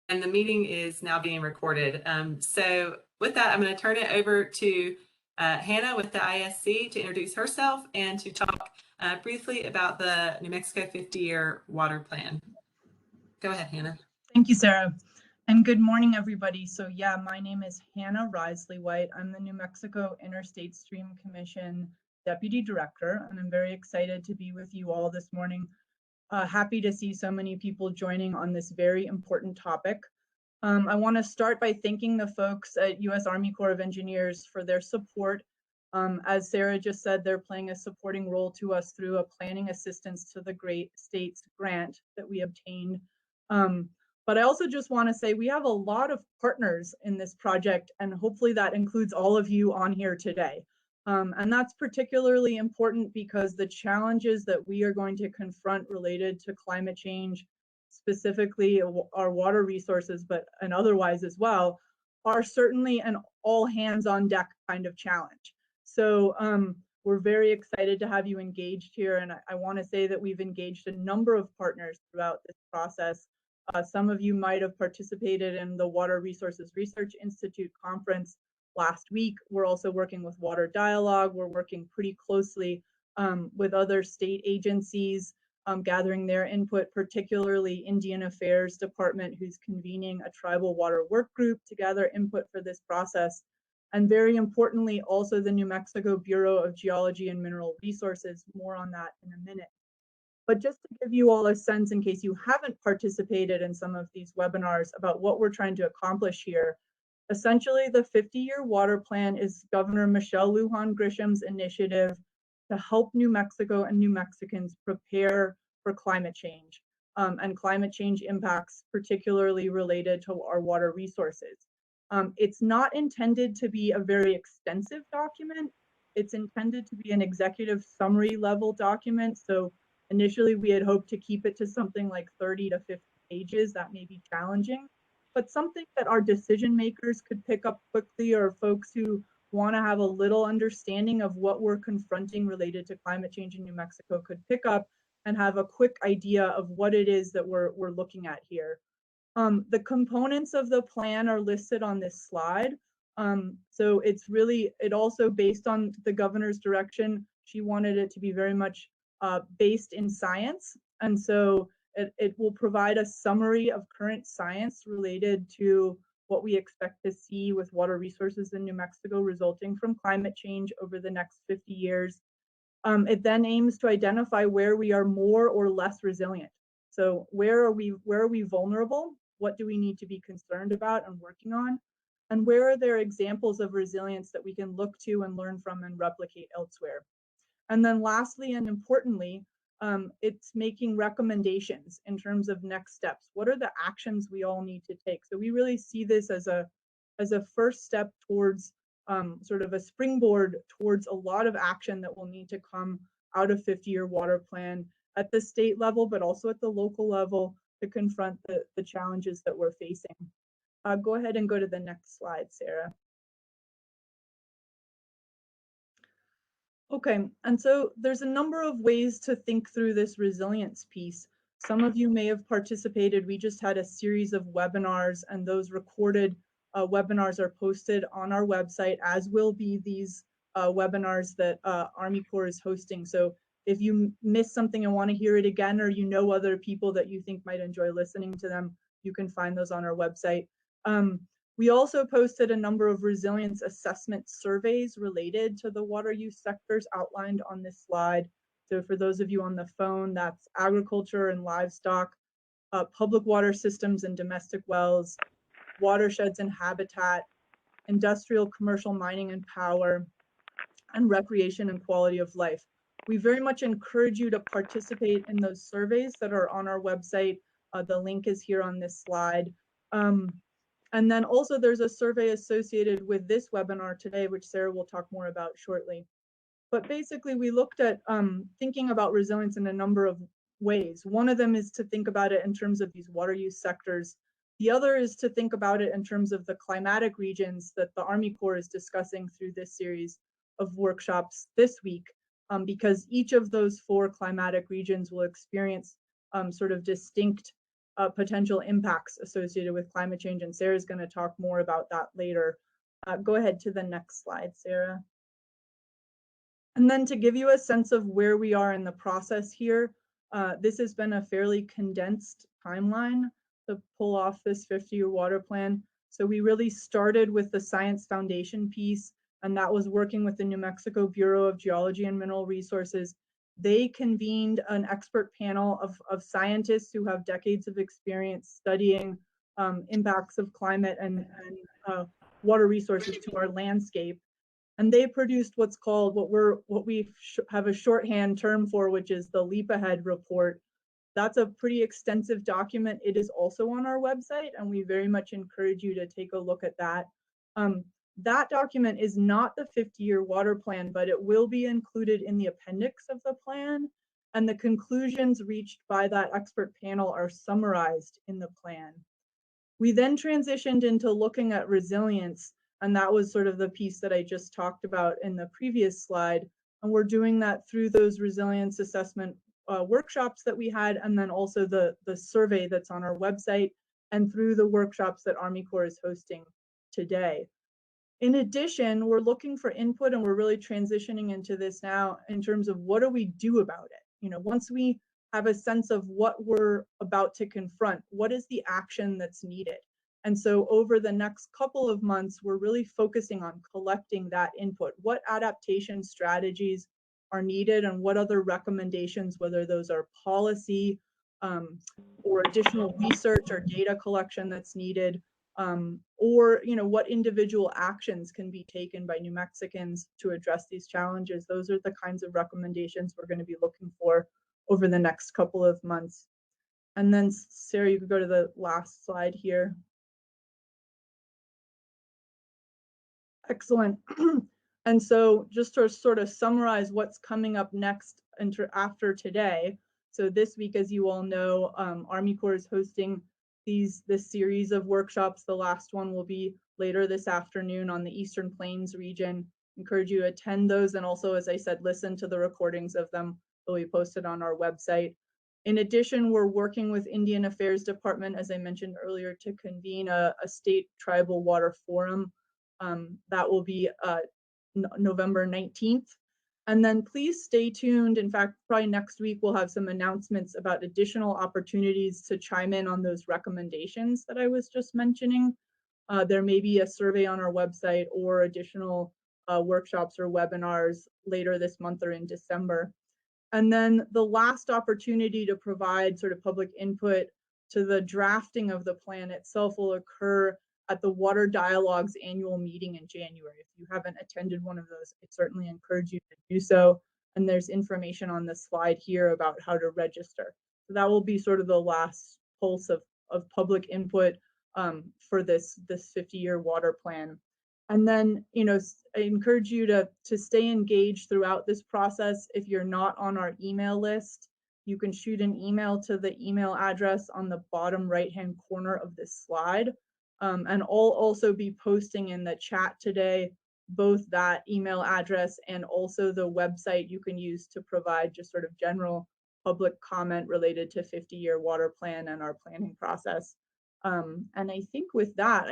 And the meeting is now being recorded. So with that, I'm going to turn it over to Hannah with the ISC to introduce herself and to talk briefly about the New Mexico 50-year water plan. Go ahead, Hannah. Thank you, Sarah. And good morning, everybody. So yeah, my name is Hannah Risley White. I'm the New Mexico Interstate Stream Commission Deputy Director, and I'm very excited to be with you all this morning. Happy to see so many people joining on this very important topic. I want to start by thanking the folks at U.S. Army Corps of Engineers for their support. As Sarah just said, they're playing a supporting role to us through a planning assistance to the Great States grant that we obtained. But I also just want to say we have a lot of partners in this project, and hopefully that includes all of you on here today. And that's particularly important because the challenges that we are going to confront related to climate change, specifically our water resources, and otherwise as well, are certainly an all hands on deck kind of challenge. So we're very excited to have you engaged here. And I want to say that we've engaged a number of partners throughout this process. Some of you might have participated in the Water Resources Research Institute conference last week. We're also working with Water Dialogue. We're working pretty closely with other state agencies, gathering their input, particularly Indian Affairs Department, who's convening a tribal water work group to gather input for this process. And very importantly, also the New Mexico Bureau of Geology and Mineral Resources. More on that in a minute. But just to give you all a sense, in case you haven't participated in some of these webinars, about what we're trying to accomplish here, essentially the 50-year water plan is Governor Michelle Lujan Grisham's initiative to help New Mexico and New Mexicans prepare for climate change and climate change impacts, particularly related to our water resources. It's not intended to be a very extensive document. It's intended to be an executive summary level document. So initially we had hoped to keep it to something like 30 to 50 pages. That may be challenging, but something that our decision makers could pick up quickly, or folks who want to have a little understanding of what we're confronting related to climate change in New Mexico could pick up and have a quick idea of what it is that we're looking at here. The components of the plan are listed on this slide. So it also based on the governor's direction. She wanted it to be very much based in science. And so it will provide a summary of current science related to what we expect to see with water resources in New Mexico resulting from climate change over the next 50 years. It then aims to identify where we are more or less resilient. So where are we vulnerable? What do we need to be concerned about and working on? And where are there examples of resilience that we can look to and learn from and replicate elsewhere? And then lastly and importantly, it's making recommendations in terms of next steps. What are the actions we all need to take? So we really see this as a first step towards sort of a springboard towards a lot of action that will need to come out of 50-year water plan at the state level, but also at the local level to confront the challenges that we're facing. Go ahead and go to the next slide, Sarah. Okay, and so there's a number of ways to think through this resilience piece. Some of you may have participated. We just had a series of webinars, and those recorded webinars are posted on our website, as will be these webinars that Army Corps is hosting. So if you missed something and want to hear it again, or you know other people that you think might enjoy listening to them, you can find those on our website. We also posted a number of resilience assessment surveys related to the water use sectors outlined on this slide. So for those of you on the phone, that's agriculture and livestock, public water systems and domestic wells, watersheds and habitat, industrial, commercial, mining and power, and recreation and quality of life. We very much encourage you to participate in those surveys that are on our website. The link is here on this slide. And then also there's a survey associated with this webinar today, which Sarah will talk more about shortly. But basically we looked at thinking about resilience in a number of ways. One of them is to think about it in terms of these water use sectors. The other is to think about it in terms of the climatic regions that the Army Corps is discussing through this series of workshops this week, because each of those 4 climatic regions will experience sort of distinct potential impacts associated with climate change. And Sarah's going to talk more about that later. Go ahead to the next slide, Sarah. And then to give you a sense of where we are in the process here, this has been a fairly condensed timeline to pull off this 50-year water plan. So we really started with the science foundation piece, and that was working with the New Mexico Bureau of Geology and Mineral Resources. They convened an expert panel of scientists who have decades of experience studying impacts of climate and water resources to our landscape. And they produced what's called what we have a shorthand term for, which is the Leap Ahead report. That's a pretty extensive document. It is also on our website, and we very much encourage you to take a look at that. That document is not the 50-year water plan, but it will be included in the appendix of the plan, and the conclusions reached by that expert panel are summarized in the plan. We then transitioned into looking at resilience, and that was sort of the piece that I just talked about in the previous slide. And we're doing that through those resilience assessment workshops that we had, and then also the survey that's on our website, and through the workshops that Army Corps is hosting today. In addition, we're looking for input, and we're really transitioning into this now in terms of what do we do about it? You know, once we have a sense of what we're about to confront, what is the action that's needed? And so over the next couple of months, we're really focusing on collecting that input. What adaptation strategies are needed, and what other recommendations, whether those are policy or additional research or data collection that's needed, or what individual actions can be taken by New Mexicans to address these challenges. Those are the kinds of recommendations we're going to be looking for over the next couple of months. And then Sarah, you could go to the last slide here. Excellent. And so just to sort of summarize what's coming up next after today. So this week, as you all know, Army Corps is hosting this series of workshops. The last one will be later this afternoon on the Eastern Plains region. Encourage you to attend those, and also, as I said, listen to the recordings of them. They'll be posted on our website. In addition, we're working with Indian Affairs Department, as I mentioned earlier, to convene a state tribal water forum. That will be November 19th. And then please stay tuned. In fact, probably next week, we'll have some announcements about additional opportunities to chime in on those recommendations that I was just mentioning. There may be a survey on our website or additional workshops or webinars later this month or in December. And then the last opportunity to provide sort of public input to the drafting of the plan itself will occur at the Water Dialogues annual meeting in January. If you haven't attended one of those, I certainly encourage you to do so. And there's information on the slide here about how to register. So that will be sort of the last pulse of public input for this 50-year water plan. And then, I encourage you to stay engaged throughout this process. If you're not on our email list, you can shoot an email to the email address on the bottom right-hand corner of this slide. And I'll also be posting in the chat today, both that email address and also the website you can use to provide just sort of general public comment related to 50-year water plan and our planning process. And I think with that,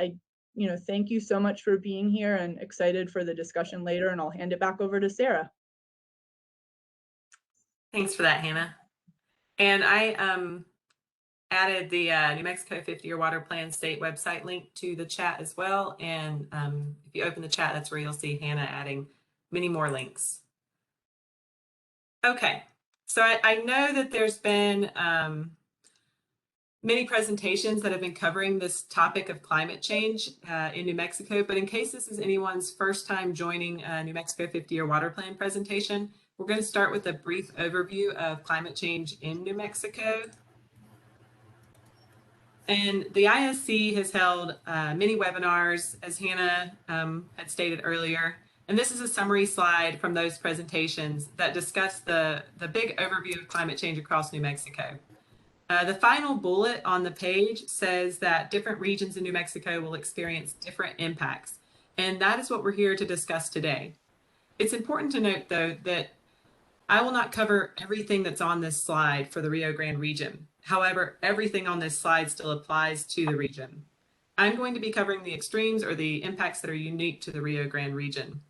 thank you so much for being here, and excited for the discussion later, and I'll hand it back over to Sarah. Thanks for that, Hannah. And I added the New Mexico 50-year water plan state website link to the chat as well. And if you open the chat, that's where you'll see Hannah adding many more links. Okay, so I know that there's been many presentations that have been covering this topic of climate change in New Mexico, but in case this is anyone's first time joining a New Mexico 50-year water plan presentation, we're going to start with a brief overview of climate change in New Mexico. And the ISC has held many webinars, as Hannah had stated earlier. And this is a summary slide from those presentations that discuss the big overview of climate change across New Mexico. The final bullet on the page says that different regions in New Mexico will experience different impacts. And that is what we're here to discuss today. It's important to note, though, that I will not cover everything that's on this slide for the Rio Grande region. However, everything on this slide still applies to the region. I'm going to be covering the extremes or the impacts that are unique to the Rio Grande region.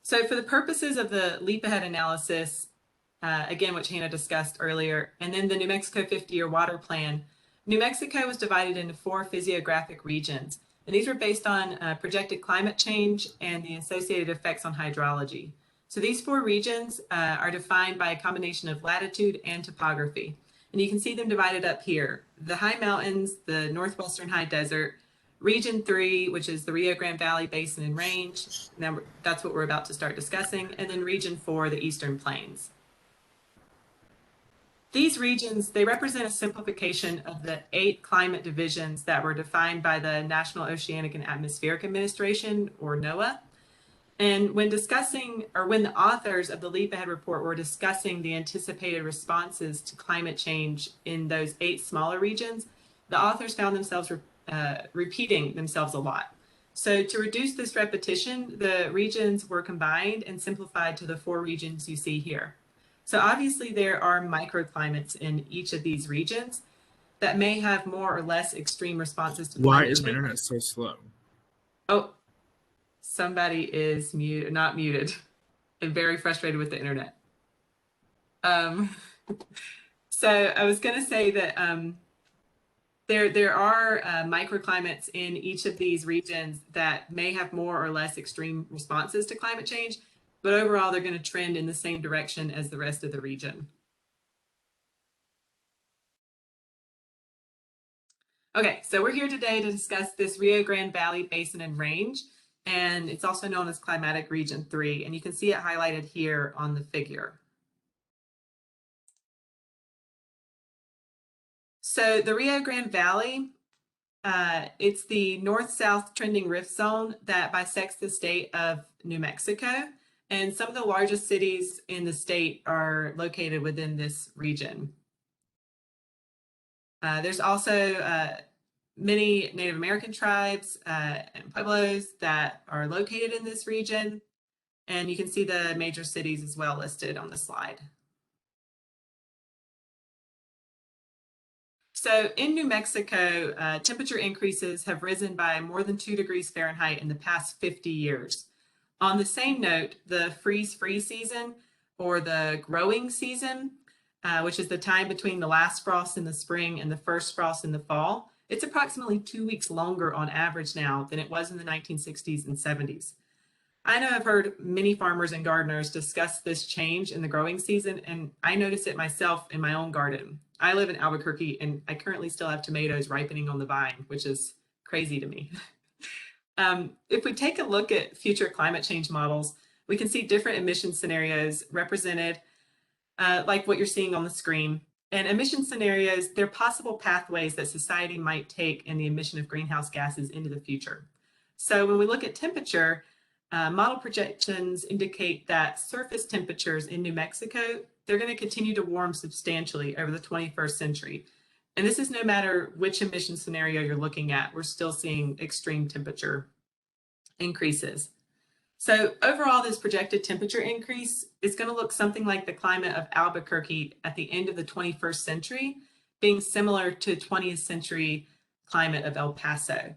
So for the purposes of the leap ahead analysis, again, which Hannah discussed earlier, and then the New Mexico 50-year water plan, New Mexico was divided into 4 physiographic regions, and these were based on projected climate change and the associated effects on hydrology. So these 4 regions are defined by a combination of latitude and topography, and you can see them divided up here. The high mountains, the northwestern high desert, Region 3, which is the Rio Grande Valley Basin and Range, now that's what we're about to start discussing, and then Region 4, the Eastern Plains. These regions, they represent a simplification of the 8 climate divisions that were defined by the National Oceanic and Atmospheric Administration, or NOAA. And when discussing, or when the authors of the Leap Ahead report were discussing the anticipated responses to climate change in those 8 smaller regions, the authors found themselves repeating themselves a lot. So to reduce this repetition, the regions were combined and simplified to the 4 regions you see here. So obviously there are microclimates in each of these regions that may have more or less extreme responses to climate change. Why is my internet so slow? Oh, somebody is not muted and very frustrated with the internet. So I was going to say that there are microclimates in each of these regions that may have more or less extreme responses to climate change, but overall they're going to trend in the same direction as the rest of the region. Okay, so we're here today to discuss this Rio Grande Valley Basin and Range, and it's also known as Climatic Region 3, and you can see it highlighted here on the figure. So the Rio Grande Valley, it's the north-south trending rift zone that bisects the state of New Mexico, and some of the largest cities in the state are located within this region. There's also many Native American tribes and pueblos that are located in this region, and you can see the major cities as well listed on the slide. So in New Mexico, temperature increases have risen by more than 2 degrees Fahrenheit in the past 50 years. On the same note, the freeze-free season, or the growing season, which is the time between the last frost in the spring and the first frost in the fall, it's approximately 2 weeks longer on average now than it was in the 1960s and 70s. I know I've heard many farmers and gardeners discuss this change in the growing season, and I notice it myself in my own garden. I live in Albuquerque, and I currently still have tomatoes ripening on the vine, which is crazy to me. If we take a look at future climate change models, we can see different emission scenarios represented like what you're seeing on the screen. And emission scenarios, they're possible pathways that society might take in the emission of greenhouse gases into the future. So when we look at temperature, model projections indicate that surface temperatures in New Mexico, they're going to continue to warm substantially over the 21st century. And this is no matter which emission scenario you're looking at, we're still seeing extreme temperature increases. So overall, this projected temperature increase is going to look something like the climate of Albuquerque at the end of the 21st century, being similar to 20th century climate of El Paso.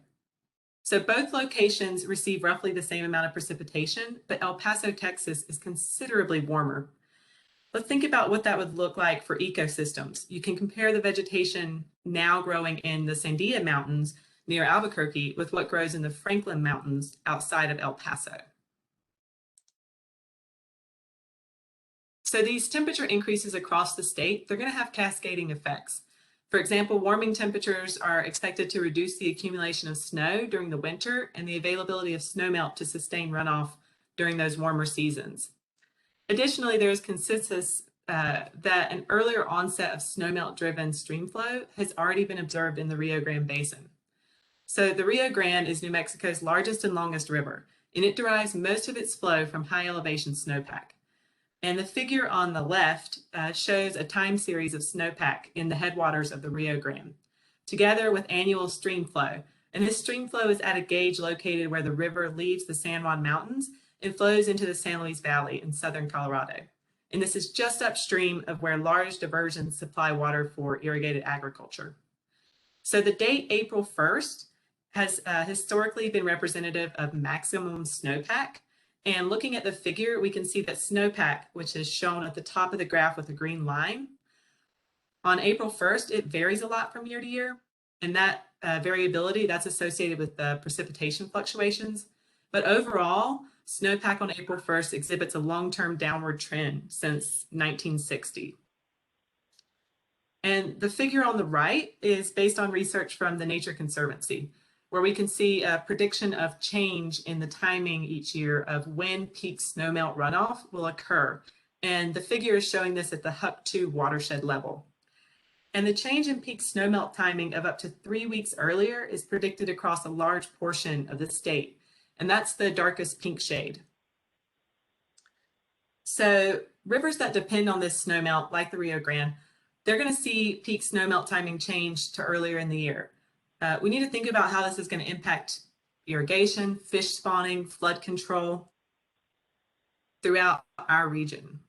So both locations receive roughly the same amount of precipitation, but El Paso, Texas is considerably warmer. Let's think about what that would look like for ecosystems. You can compare the vegetation now growing in the Sandia Mountains near Albuquerque with what grows in the Franklin Mountains outside of El Paso. So these temperature increases across the state, they're going to have cascading effects. For example, warming temperatures are expected to reduce the accumulation of snow during the winter and the availability of snowmelt to sustain runoff during those warmer seasons. Additionally, there is consensus that an earlier onset of snowmelt-driven stream flow has already been observed in the Rio Grande Basin. So the Rio Grande is New Mexico's largest and longest river, and it derives most of its flow from high elevation snowpack. And the figure on the left shows a time series of snowpack in the headwaters of the Rio Grande, together with annual stream flow. And this stream flow is at a gauge located where the river leaves the San Juan Mountains and flows into the San Luis Valley in southern Colorado. and this is just upstream of where large diversions supply water for irrigated agriculture. So the date April 1st has historically been representative of maximum snowpack. And looking at the figure, we can see that snowpack, which is shown at the top of the graph with a green line, on April 1st, it varies a lot from year to year. And that variability, that's associated with the precipitation fluctuations. But overall, snowpack on April 1st exhibits a long-term downward trend since 1960. And the figure on the right is based on research from the Nature Conservancy, where we can see a prediction of change in the timing each year of when peak snowmelt runoff will occur. And the figure is showing this at the Huck 2 watershed level. And the change in peak snowmelt timing of up to 3 weeks earlier is predicted across a large portion of the state. And that's the darkest pink shade. So rivers that depend on this snowmelt, like the Rio Grande, they're going to see peak snowmelt timing change to earlier in the year. We need to think about how this is going to impact irrigation, fish spawning, flood control throughout our region.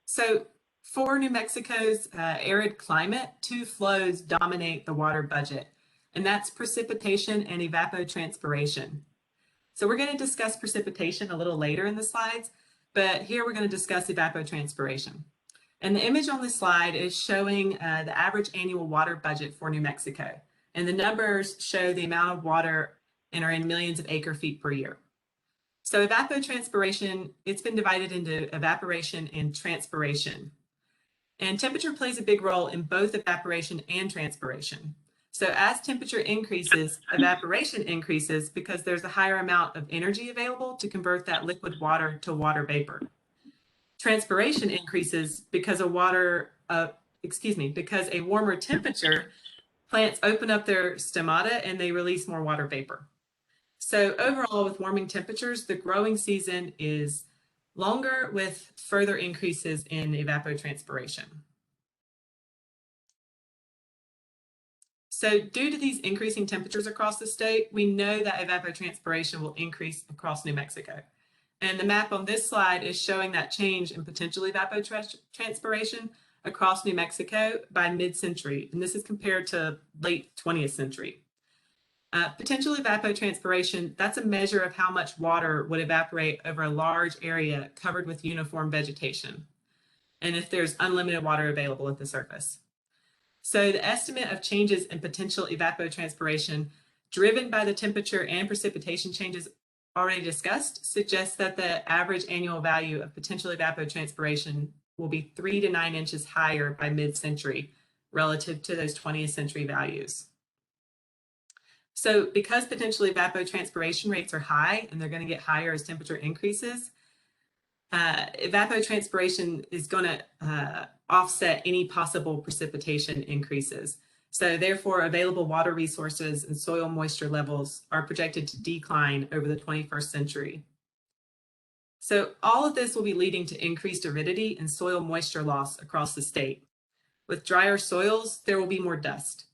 So for New Mexico's arid climate, two flows dominate the water budget, and that's precipitation and evapotranspiration. So we're going to discuss precipitation a little later in the slides, but here we're going to discuss evapotranspiration. And the image on this slide is showing the average annual water budget for New Mexico. And the numbers show the amount of water and are in millions of acre feet per year. So evapotranspiration, it's been divided into evaporation and transpiration. And temperature plays a big role in both evaporation and transpiration. So as temperature increases, evaporation increases because there's a higher amount of energy available to convert that liquid water to water vapor. Transpiration increases because because a warmer temperature, plants open up their stomata and they release more water vapor. So overall, with warming temperatures, the growing season is longer with further increases in evapotranspiration. So due to these increasing temperatures across the state, we know that evapotranspiration will increase across New Mexico. And the map on this slide is showing that change in potential evapotranspiration across New Mexico by mid-century. And this is compared to late 20th century. Potential evapotranspiration, that's a measure of how much water would evaporate over a large area covered with uniform vegetation, and if there's unlimited water available at the surface. So the estimate of changes in potential evapotranspiration driven by the temperature and precipitation changes already discussed suggests that the average annual value of potential evapotranspiration will be 3 to 9 inches higher by mid-century relative to those 20th century values. So because potential evapotranspiration rates are high and they're going to get higher as temperature increases, evapotranspiration is going to offset any possible precipitation increases. So therefore, available water resources and soil moisture levels are projected to decline over the 21st century. So all of this will be leading to increased aridity and soil moisture loss across the state. With drier soils, there will be more dust.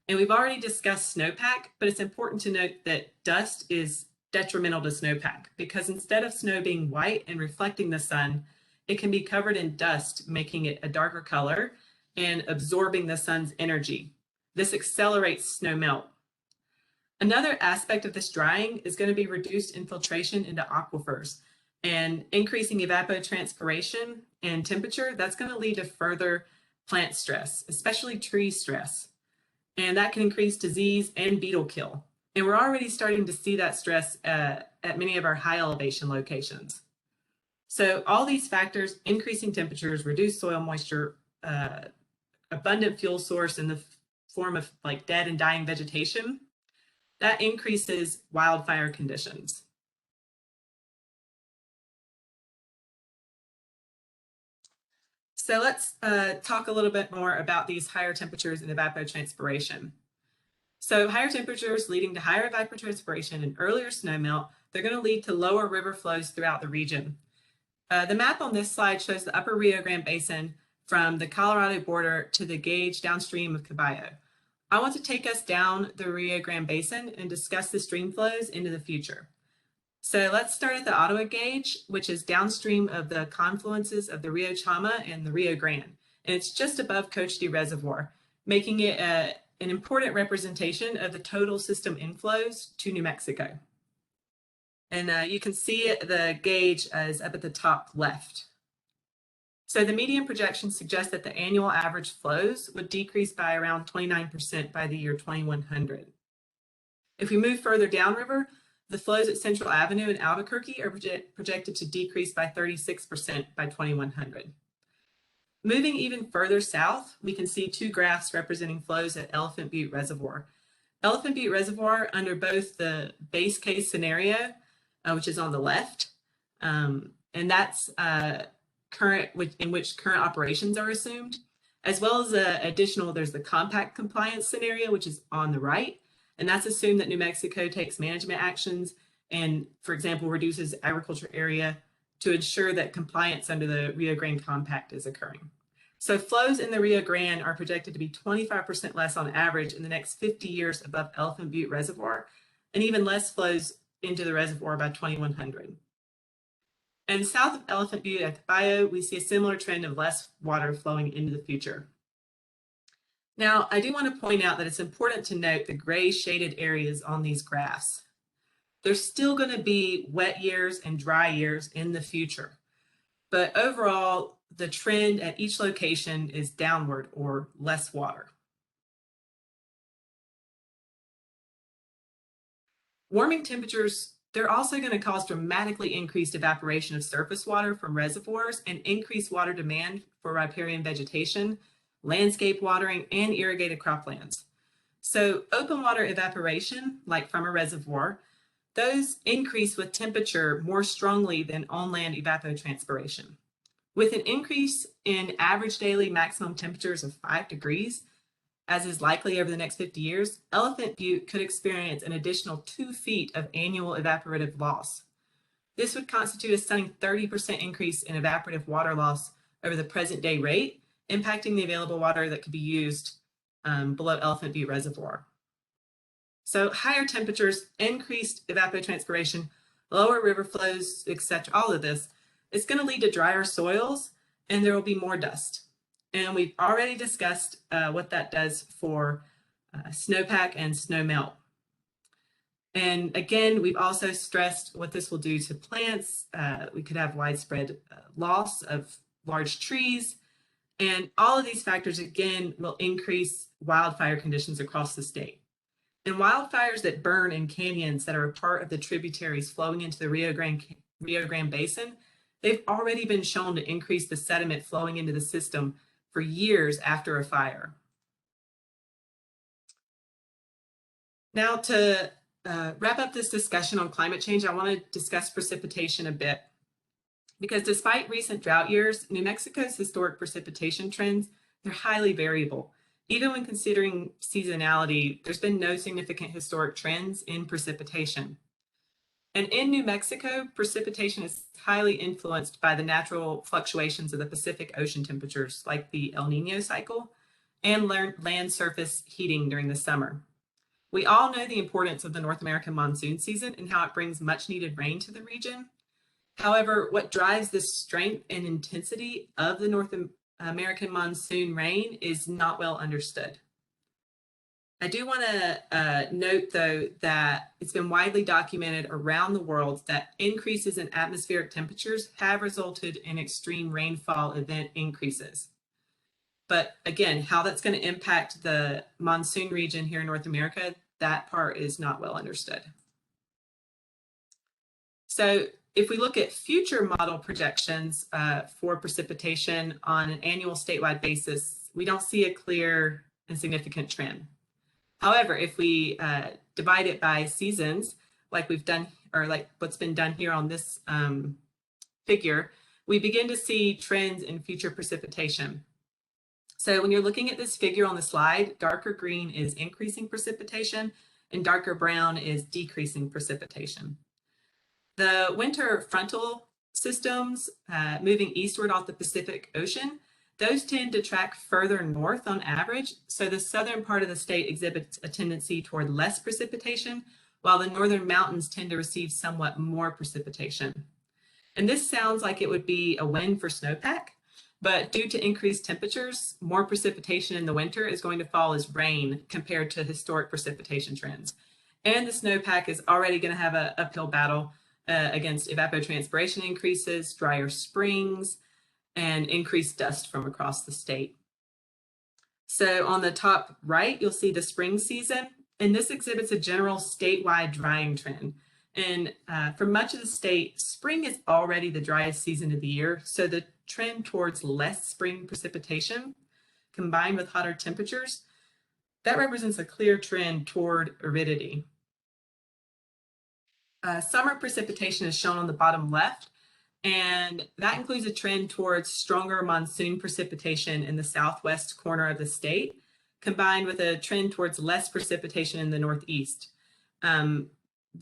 And we've already discussed snowpack, but it's important to note that dust is detrimental to snowpack because instead of snow being white and reflecting the sun, it can be covered in dust, making it a darker color and absorbing the sun's energy. This accelerates snow melt. Another aspect of this drying is going to be reduced infiltration into aquifers, and increasing evapotranspiration and temperature, that's going to lead to further plant stress, especially tree stress. And that can increase disease and beetle kill. And we're already starting to see that stress at many of our high elevation locations. So all these factors, increasing temperatures, reduced soil moisture, abundant fuel source in the form of like dead and dying vegetation, that increases wildfire conditions. So let's talk a little bit more about these higher temperatures and evapotranspiration. So higher temperatures leading to higher evapotranspiration and earlier snowmelt, they're going to lead to lower river flows throughout the region. The map on this slide shows the upper Rio Grande Basin from the Colorado border to the gauge downstream of Caballo. I want to take us down the Rio Grande Basin and discuss the stream flows into the future. So let's start at the Ottawa Gauge, which is downstream of the confluences of the Rio Chama and the Rio Grande. And it's just above Coach D Reservoir, making it an important representation of the total system inflows to New Mexico. And you can see the gauge is up at the top left. So the median projections suggest that the annual average flows would decrease by around 29% by the year 2100. If we move further downriver, the flows at Central Avenue in Albuquerque are projected to decrease by 36% by 2100. Moving even further south, we can see two graphs representing flows at Elephant Butte Reservoir. Elephant Butte Reservoir, under both the base case scenario, which is on the left, and that's in which current operations are assumed, as well as there's the compact compliance scenario, which is on the right, and that's assumed that New Mexico takes management actions and, for example, reduces agriculture area to ensure that compliance under the Rio Grande Compact is occurring. So flows in the Rio Grande are projected to be 25% less on average in the next 50 years above Elephant Butte Reservoir, and even less flows into the reservoir by 2100. And south of Elephant Butte at the Bayou, we see a similar trend of less water flowing into the future. Now, I do want to point out that it's important to note the gray shaded areas on these graphs. There's still going to be wet years and dry years in the future, but overall, the trend at each location is downward or less water. Warming temperatures, they're also going to cause dramatically increased evaporation of surface water from reservoirs and increased water demand for riparian vegetation, landscape watering, and irrigated croplands. So open water evaporation, like from a reservoir, those increase with temperature more strongly than on-land evapotranspiration. With an increase in average daily maximum temperatures of 5 degrees, as is likely over the next 50 years, Elephant Butte could experience an additional 2 feet of annual evaporative loss. This would constitute a stunning 30% increase in evaporative water loss over the present day rate, impacting the available water that could be used below Elephant Butte Reservoir. So higher temperatures, increased evapotranspiration, lower river flows, etc., all of this, it's going to lead to drier soils, and there will be more dust. And we've already discussed what that does for snowpack and snowmelt. And again, we've also stressed what this will do to plants. We could have widespread loss of large trees. And all of these factors, again, will increase wildfire conditions across the state. And wildfires that burn in canyons that are a part of the tributaries flowing into the Rio Grande Basin, they've already been shown to increase the sediment flowing into the system for years after a fire. Now, to wrap up this discussion on climate change, I want to discuss precipitation a bit. Because despite recent drought years, New Mexico's historic precipitation trends, they're highly variable. Even when considering seasonality, there's been no significant historic trends in precipitation. And in New Mexico, precipitation is highly influenced by the natural fluctuations of the Pacific Ocean temperatures, like the El Nino cycle, and land surface heating during the summer. We all know the importance of the North American monsoon season and how it brings much needed rain to the region. However, what drives the strength and intensity of the North American monsoon rain is not well understood. I do want to note, though, that it's been widely documented around the world that increases in atmospheric temperatures have resulted in extreme rainfall event increases. But again, how that's going to impact the monsoon region here in North America, that part is not well understood. So if we look at future model projections for precipitation on an annual statewide basis, we don't see a clear and significant trend. However, if we divide it by seasons, like we've done, or like what's been done here on this figure, we begin to see trends in future precipitation. So when you're looking at this figure on the slide, darker green is increasing precipitation and darker brown is decreasing precipitation. The winter frontal systems moving eastward off the Pacific Ocean, those tend to track further north on average. So the southern part of the state exhibits a tendency toward less precipitation, while the northern mountains tend to receive somewhat more precipitation. And this sounds like it would be a win for snowpack, but due to increased temperatures, more precipitation in the winter is going to fall as rain compared to historic precipitation trends. And the snowpack is already going to have an uphill battle against evapotranspiration increases, drier springs, and increased dust from across the state. So on the top right, you'll see the spring season, and this exhibits a general statewide drying trend. And for much of the state, spring is already the driest season of the year, so the trend towards less spring precipitation combined with hotter temperatures, that represents a clear trend toward aridity. Summer precipitation is shown on the bottom left, and that includes a trend towards stronger monsoon precipitation in the southwest corner of the state, combined with a trend towards less precipitation in the northeast.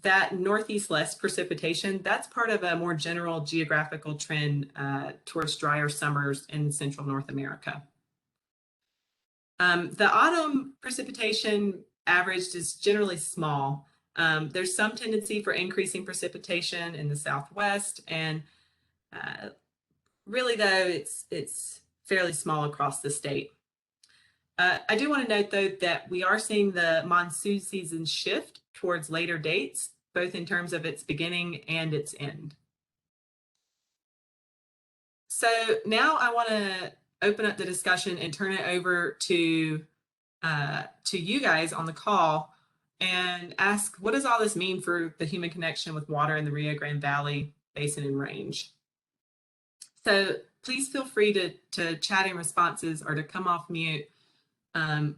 That northeast less precipitation, that's part of a more general geographical trend towards drier summers in central North America. The autumn precipitation averaged is generally small. There's some tendency for increasing precipitation in the southwest, and really though, it's fairly small across the state. I do want to note though that we are seeing the monsoon season shift towards later dates, both in terms of its beginning and its end. So now I want to open up the discussion and turn it over to you guys on the call and ask, what does all this mean for the human connection with water in the Rio Grande Valley Basin and Range? So please feel free to chat in responses or to come off mute.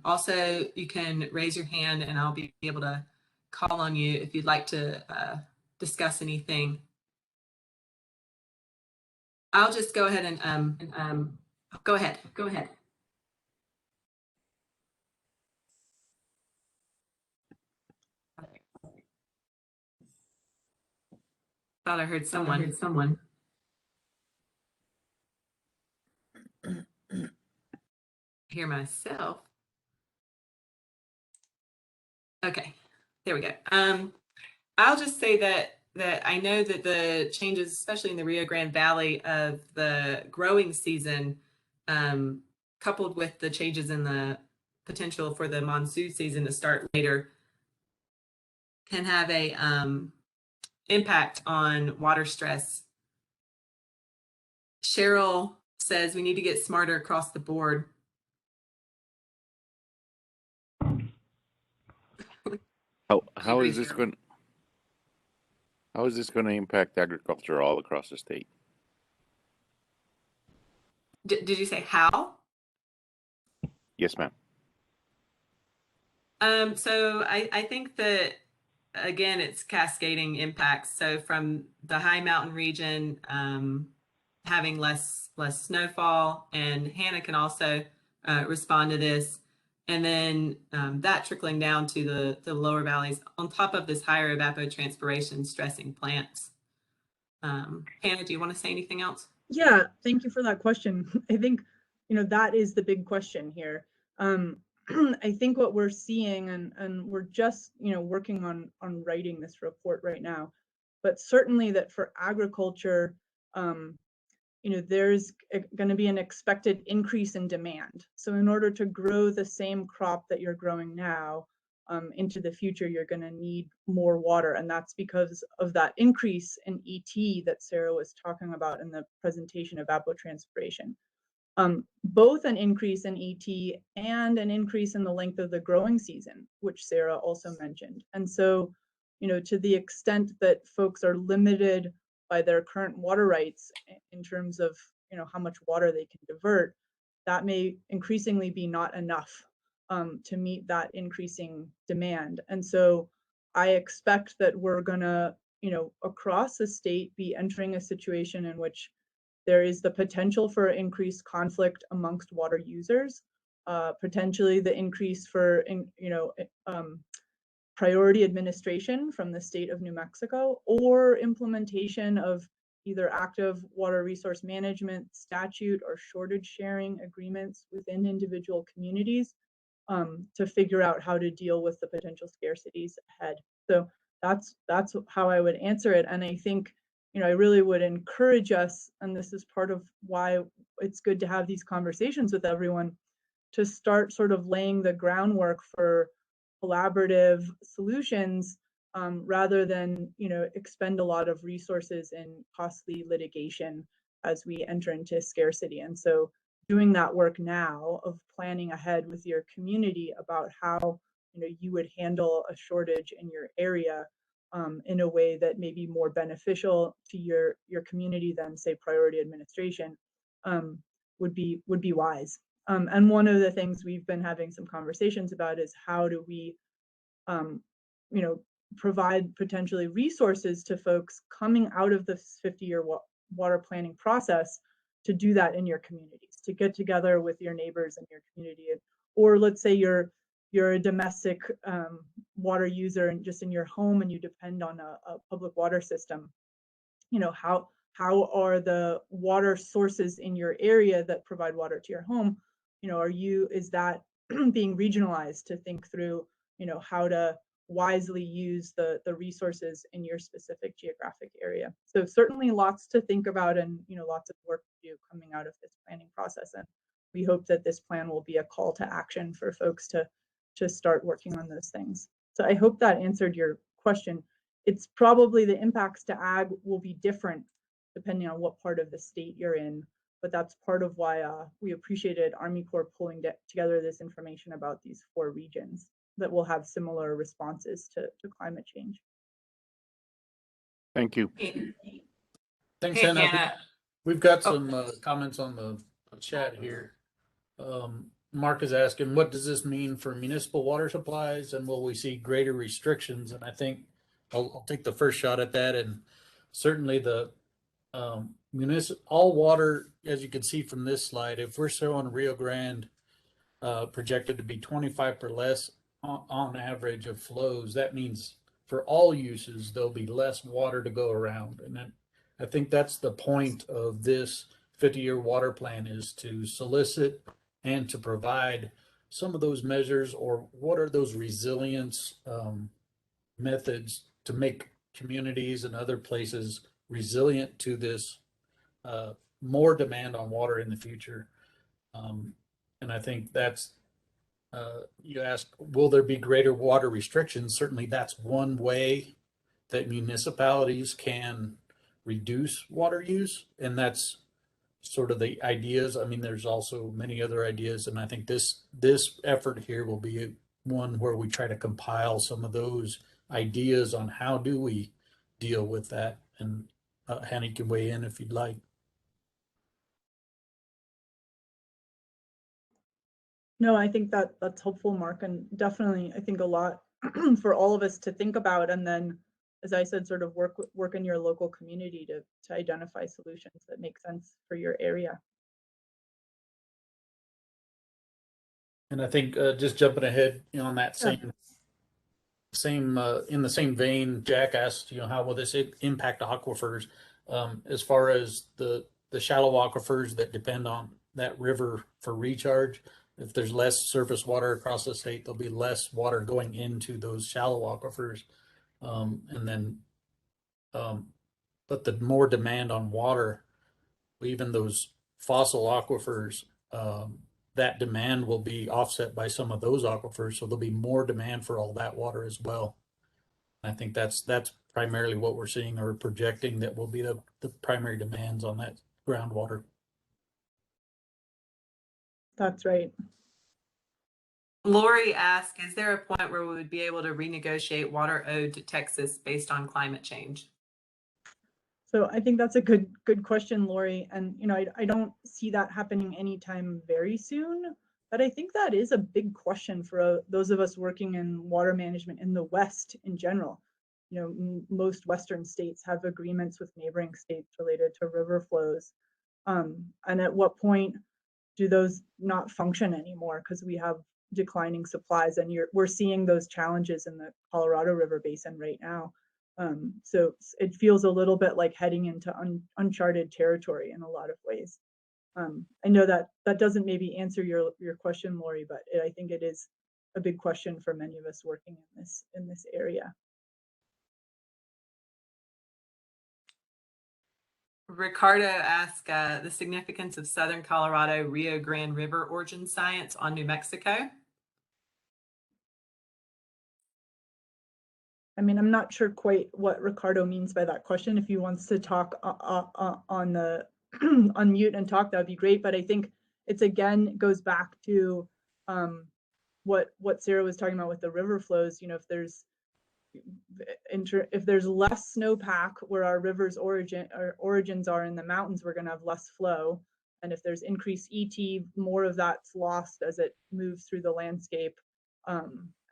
Also, you can raise your hand and I'll be able to call on you if you'd like to discuss anything. I'll just go ahead and go ahead. Thought I heard someone. Hear myself. Okay, there we go. I'll just say that I know that the changes, especially in the Rio Grande Valley, of the growing season, coupled with the changes in the potential for the monsoon season to start later, can have a impact on water stress. Cheryl says we need to get smarter across the board. How is this going to impact agriculture all across the state? Did you say how? Yes, ma'am. So I think that, again, it's cascading impacts. So from the high mountain region having less snowfall, and Hannah can also respond to this, and then that trickling down to the lower valleys on top of this higher evapotranspiration stressing plants. Hannah, do you want to say anything else? Yeah, thank you for that question. I think, that is the big question here. I think what we're seeing, and we're just, working on writing this report right now, but certainly that for agriculture, there's going to be an expected increase in demand. So in order to grow the same crop that you're growing now into the future, you're going to need more water. And that's because of that increase in ET that Sarah was talking about in the presentation of evapotranspiration. Both an increase in ET and an increase in the length of the growing season, which Sarah also mentioned. And so, to the extent that folks are limited by their current water rights in terms of, how much water they can divert, that may increasingly be not enough to meet that increasing demand. And so I expect that we're gonna, across the state be entering a situation in which there is the potential for increased conflict amongst water users, potentially the increase for, priority administration from the state of New Mexico, or implementation of either active water resource management statute or shortage sharing agreements within individual communities to figure out how to deal with the potential scarcities ahead. So that's how I would answer it. And I think, I really would encourage us, and this is part of why it's good to have these conversations with everyone, to start sort of laying the groundwork for collaborative solutions, rather than expend a lot of resources in costly litigation as we enter into scarcity. And so doing that work now of planning ahead with your community about how you would handle a shortage in your area, in a way that may be more beneficial to your community than, say, priority administration, would be wise. And one of the things we've been having some conversations about is how do we, um, provide potentially resources to folks coming out of this 50-year water planning process to do that in your communities, to get together with your neighbors in your community. Or let's say you're a domestic water user and just in your home and you depend on a public water system. How are the water sources in your area that provide water to your home? Is that being regionalized to think through, how to wisely use the resources in your specific geographic area? So certainly lots to think about, and lots of work to do coming out of this planning process. And we hope that this plan will be a call to action for folks to start working on those things. So I hope that answered your question. It's probably the impacts to ag will be different depending on what part of the state you're in, but that's part of why we appreciated Army Corps pulling together this information about these 4 regions that will have similar responses to climate change. Thank you. Thanks, Hey, Hannah. Hannah. We've got some comments on the chat here. Mark is asking, what does this mean for municipal water supplies, and will we see greater restrictions? And I think I'll take the first shot at that. And certainly the all water, as you can see from this slide, if we're showing Rio Grande projected to be 25 or less on average of flows, that means for all uses there'll be less water to go around. And then I think that's the point of this 50-year water plan, is to solicit and to provide some of those measures, or what are those resilience methods to make communities and other places resilient to this more demand on water in the future. And I think that's, you asked, will there be greater water restrictions? Certainly that's one way that municipalities can reduce water use. And that's sort of the ideas. I mean, there's also many other ideas. And I think this effort here will be one where we try to compile some of those ideas on how do we deal with that. And Hannah, you can weigh in if you'd like. No, I think that's helpful, Mark, and definitely I think a lot for all of us to think about, and then, as I said, sort of work in your local community to identify solutions that make sense for your area. And I think just jumping ahead, on that same in the same vein, Jack asked, how will this impact aquifers, as far as the shallow aquifers that depend on that river for recharge. If there's less surface water across the state, there'll be less water going into those shallow aquifers, and then but the more demand on water, even those fossil aquifers, that demand will be offset by some of those aquifers, so there'll be more demand for all that water as well. I think that's primarily what we're seeing or projecting, that will be the primary demands on that groundwater. That's right. Lori asked, is there a point where we would be able to renegotiate water owed to Texas based on climate change? So I think that's a good question, Lori. And I don't see that happening anytime very soon, but I think that is a big question for those of us working in water management in the West in general. Most Western states have agreements with neighboring states related to river flows. And at what point do those not function anymore because we have declining supplies? And we're seeing those challenges in the Colorado River Basin right now. So it feels a little bit like heading into uncharted territory in a lot of ways. I know that doesn't maybe answer your question, Lori, but I think it is a big question for many of us working in this area. Ricardo asked the significance of Southern Colorado Rio Grande River origin science on New Mexico. I mean, I'm not sure quite what Ricardo means by that question. If he wants to talk on the unmute and talk, that'd be great. But I think it's again goes back to what Sarah was talking about with the river flows. You know, if there's less snowpack where our rivers origins are in the mountains, we're going to have less flow. And if there's increased ET, more of that's lost as it moves through the landscape.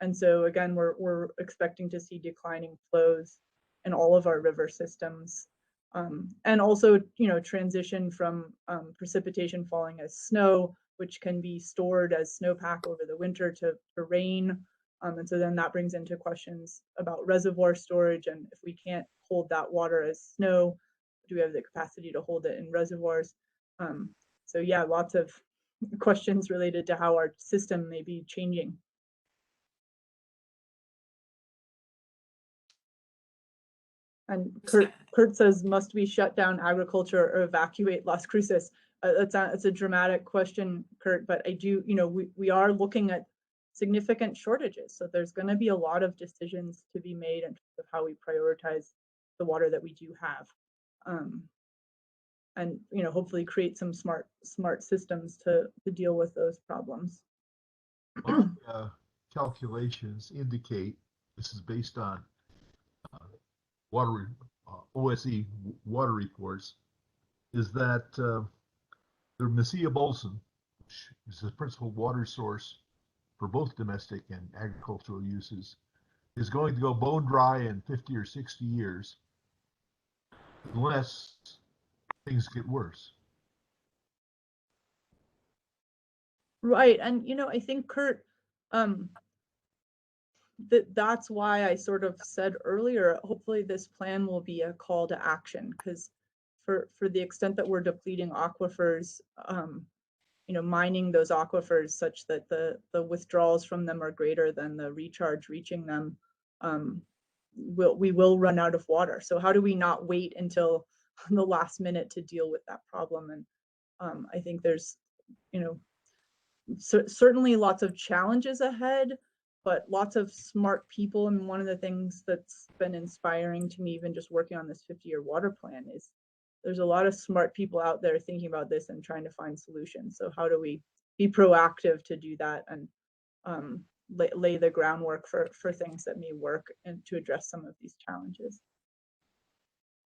And so again, we're expecting to see declining flows in all of our river systems. And also, you know, transition from precipitation falling as snow, which can be stored as snowpack over the winter to rain. And so then that brings into questions about reservoir storage, and if we can't hold that water as snow, do we have the capacity to hold it in reservoirs? So yeah, lots of questions related to how our system may be changing. And Kurt says, must we shut down agriculture or evacuate Las Cruces? It's a dramatic question, Kurt, but I do, you know, we are looking at significant shortages. So there's going to be a lot of decisions to be made in terms of how we prioritize the water that we do have. And, you know, hopefully create some smart systems to deal with those problems. My calculations indicate, this is based on OSE water reports, is that the Mesilla Basin, which is the principal water source for both domestic and agricultural uses, is going to go bone dry in 50 or 60 years unless things get worse. Right. And, you know, I think, Kurt, that's why I sort of said earlier, hopefully this plan will be a call to action, because for the extent that we're depleting aquifers, you know, mining those aquifers such that the withdrawals from them are greater than the recharge reaching them, we will run out of water. So how do we not wait until the last minute to deal with that problem? And I think there's, you know, certainly lots of challenges ahead, but lots of smart people. And one of the things that's been inspiring to me, even just working on this 50-year water plan, is there's a lot of smart people out there thinking about this and trying to find solutions. So how do we be proactive to do that and lay the groundwork for things that may work and to address some of these challenges?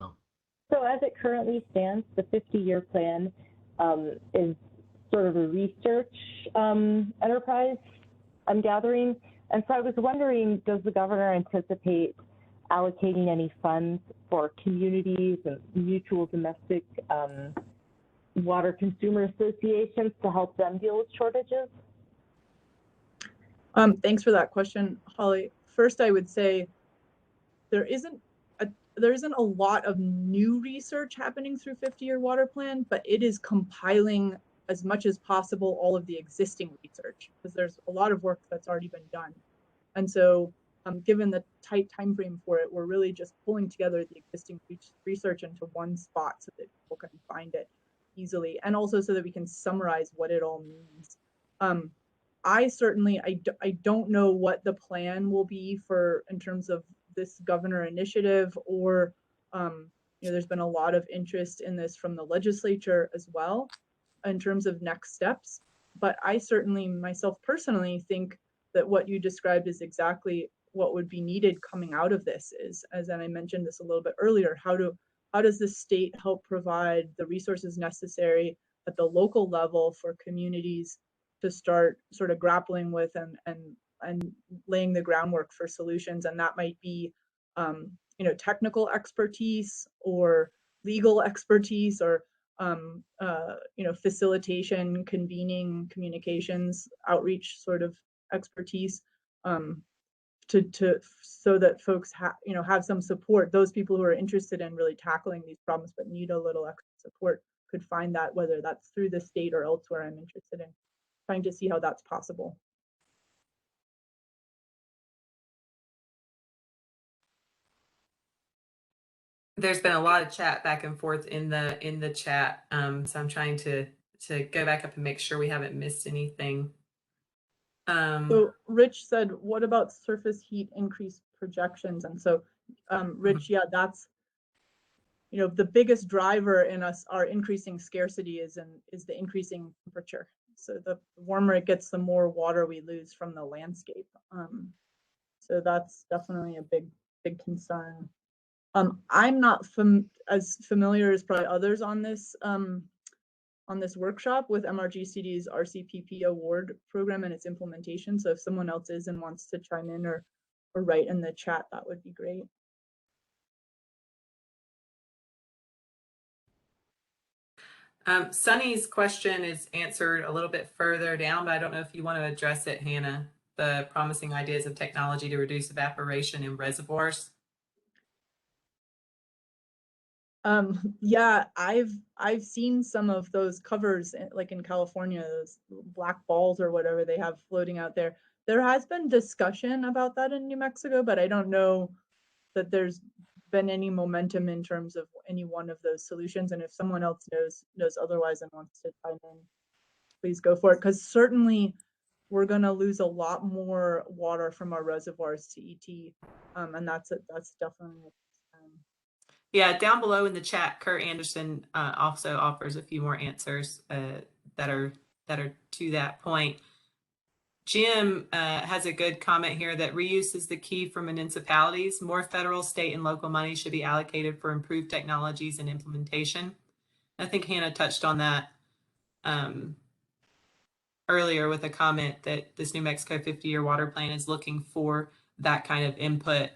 So as it currently stands, the 50-year plan is sort of a research enterprise, I'm gathering. And so I was wondering, does the governor anticipate allocating any funds for communities and mutual domestic water consumer associations to help them deal with shortages? Thanks for that question, Holly. First, I would say there isn't a lot of new research happening through 50-year water plan, but it is compiling as much as possible all of the existing research, because there's a lot of work that's already been done. And so given the tight time frame for it, we're really just pulling together the existing research into one spot so that people can find it easily, and also so that we can summarize what it all means. I don't know what the plan will be for in terms of this governor initiative, or you know, there's been a lot of interest in this from the legislature as well in terms of next steps. But I certainly, myself personally, think that what you described is exactly what would be needed coming out of this. Is, as I mentioned this a little bit earlier, how does the state help provide the resources necessary at the local level for communities to start sort of grappling with and laying the groundwork for solutions? And that might be you know, technical expertise or legal expertise, or you know, facilitation, convening, communications, outreach sort of expertise, so that folks you know, have some support. Those people who are interested in really tackling these problems but need a little extra support could find that, whether that's through the state or elsewhere. I'm interested in trying to see how that's possible. there's been a lot of chat back and forth in the chat. So I'm trying to go back up and make sure we haven't missed anything. So Rich said, what about surface heat increase projections? And so Rich, yeah, that's, you know, the biggest driver in our increasing scarcity is the increasing temperature. So the warmer it gets, the more water we lose from the landscape. So that's definitely a big concern. I'm not as familiar as probably others on this workshop with MRGCD's RCPP award program and its implementation. So if someone else is and wants to chime in or write in the chat, that would be great. Sunny's question is answered a little bit further down, but I don't know if you want to address it, Hannah. The promising ideas of technology to reduce evaporation in reservoirs. Yeah, I've seen some of those covers, like in California, those black balls or whatever they have floating out there. There has been discussion about that in New Mexico, but I don't know that there's been any momentum in terms of any one of those solutions. And if someone else knows otherwise and wants to chime in, please go for it. Because certainly we're going to lose a lot more water from our reservoirs to ET, and that's definitely a concern. Yeah, down below in the chat, Kurt Anderson also offers a few more answers that are to that point. Jim has a good comment here that reuse is the key for municipalities. More federal, state, and local money should be allocated for improved technologies and implementation. I think Hannah touched on that earlier with a comment that this New Mexico 50-year water plan is looking for that kind of input.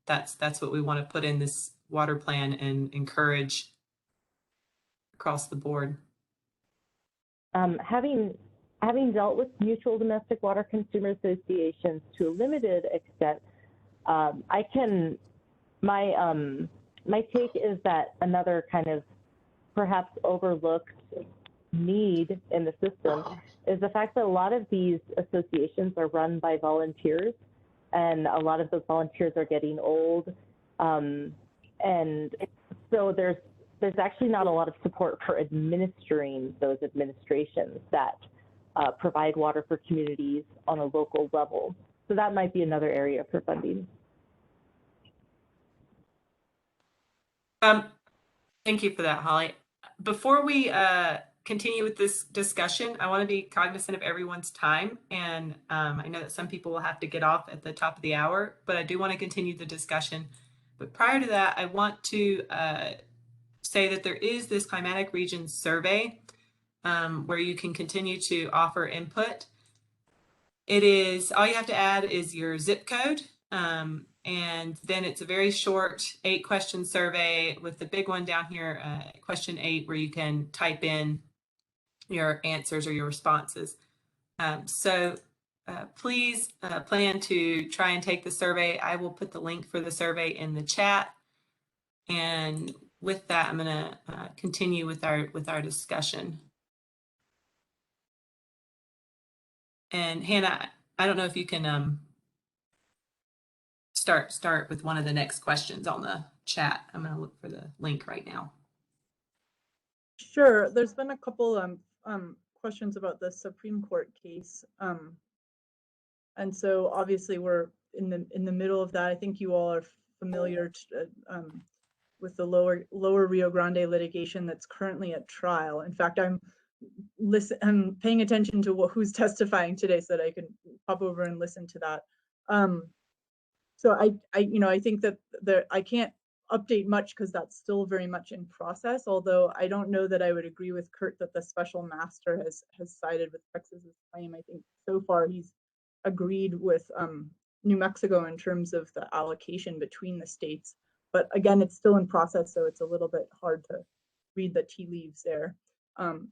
That's what we want to put in this water plan and encourage across the board. Having dealt with mutual domestic water consumer associations to a limited extent, my take is that another kind of perhaps overlooked need in the system is the fact that a lot of these associations are run by volunteers, and a lot of those volunteers are getting old, and so there's actually not a lot of support for administering those administrations that provide water for communities on a local level. So that might be another area for funding. Thank you for that, Holly. Before we continue with this discussion, I want to be cognizant of everyone's time. And I know that some people will have to get off at the top of the hour, but I do want to continue the discussion. But prior to that, I want to say that there is this climatic region survey where you can continue to offer input. It is, all you have to add is your zip code. And then it's a very short 8-question survey with the big one down here, question 8, where you can type in your answers or your responses. Please plan to try and take the survey. I will put the link for the survey in the chat. And with that, I'm going to continue with our discussion. And Hannah, I don't know if you can start with one of the next questions on the chat. I'm going to look for the link right now. Sure. There's been a couple questions about the Supreme Court case, and so obviously we're in the middle of that. I think you all are familiar with the lower Rio Grande litigation that's currently at trial. In fact, I'm paying attention to who's testifying today so that I can pop over and listen to that. So I think that I can't update much because that's still very much in process, although I don't know that I would agree with Kurt that the special master has sided with Texas's claim. I think so far he's agreed with New Mexico in terms of the allocation between the states. But again, it's still in process, so it's a little bit hard to read the tea leaves there.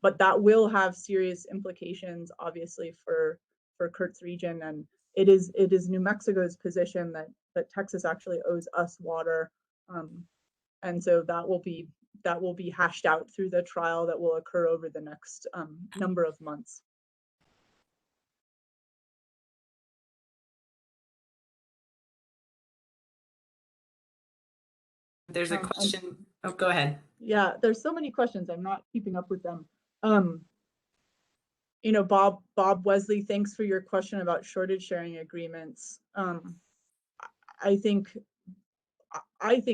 But that will have serious implications, obviously, for Kurt's region, and it is New Mexico's position that Texas actually owes us water, and so that will be hashed out through the trial that will occur over the next number of months. There's a question. Oh, go ahead. Yeah, there's so many questions. I'm not keeping up with them. You know, Bob Wesley, thanks for your question about shortage sharing agreements. I think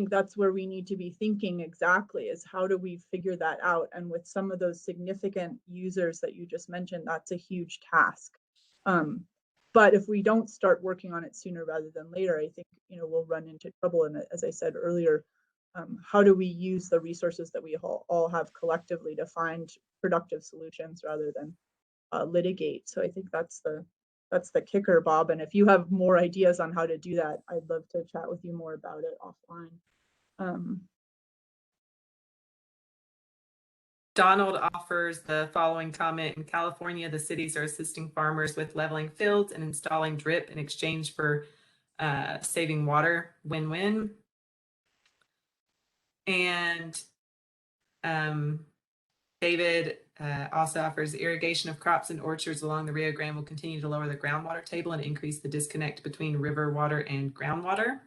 that's where we need to be thinking exactly, is how do we figure that out? And with some of those significant users that you just mentioned, that's a huge task. But if we don't start working on it sooner rather than later, I think, you know, we'll run into trouble. And as I said earlier, how do we use the resources that we all have collectively to find productive solutions rather than litigate? So I think that's the kicker, Bob. And if you have more ideas on how to do that, I'd love to chat with you more about it offline. Donald offers the following comment. In California, the cities are assisting farmers with leveling fields and installing drip in exchange for saving water. Win-win. And David also offers irrigation of crops and orchards along the Rio Grande will continue to lower the groundwater table and increase the disconnect between river water and groundwater.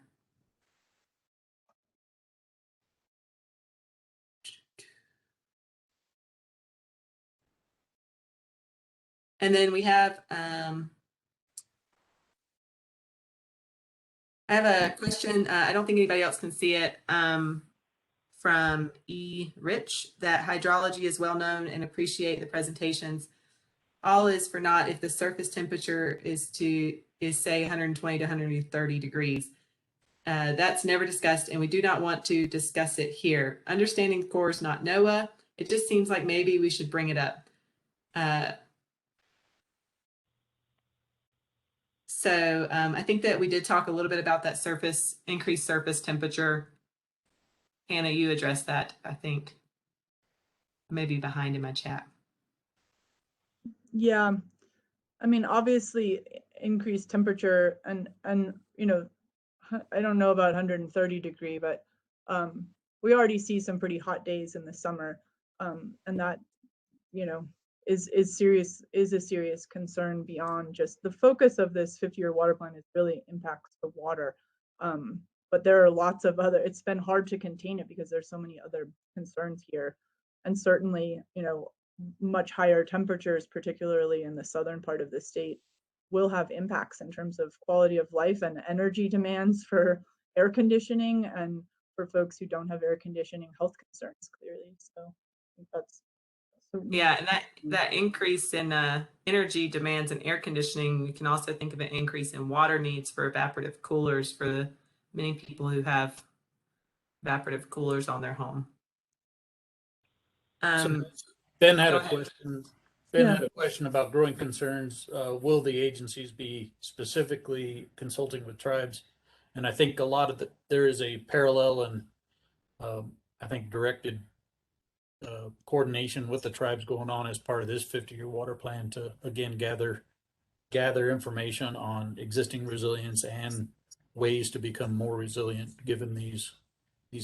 And then we have, I have a question. I don't think anybody else can see it. From E. Rich, that hydrology is well known and appreciate the presentations. All is for naught if the surface temperature is say 120 to 130 degrees. That's never discussed, and we do not want to discuss it here. Understanding the Corps is not NOAA, it just seems like maybe we should bring it up. So I think that we did talk a little bit about that increased surface temperature. Hannah, you addressed that, I think. Maybe behind in my chat. Yeah, I mean, obviously increased temperature and you know, I don't know about 130 degree, but we already see some pretty hot days in the summer, and that, you know, is a serious concern beyond just the focus of this 50-year water plan is really impacts the water. But there are lots of other, it's been hard to contain it because there's so many other concerns here. And certainly, you know, much higher temperatures, particularly in the southern part of the state, will have impacts in terms of quality of life and energy demands for air conditioning, and for folks who don't have air conditioning, health concerns clearly. So I think that's yeah, and that increase in energy demands and air conditioning, you can also think of an increase in water needs for evaporative coolers for the many people who have evaporative coolers on their home. So Ben had Go a ahead. question. Ben had a question about growing concerns. Will the agencies be specifically consulting with tribes? And I think a lot of there is a parallel and I think directed coordination with the tribes going on as part of this 50-year water plan to again gather information on existing resilience and ways to become more resilient given these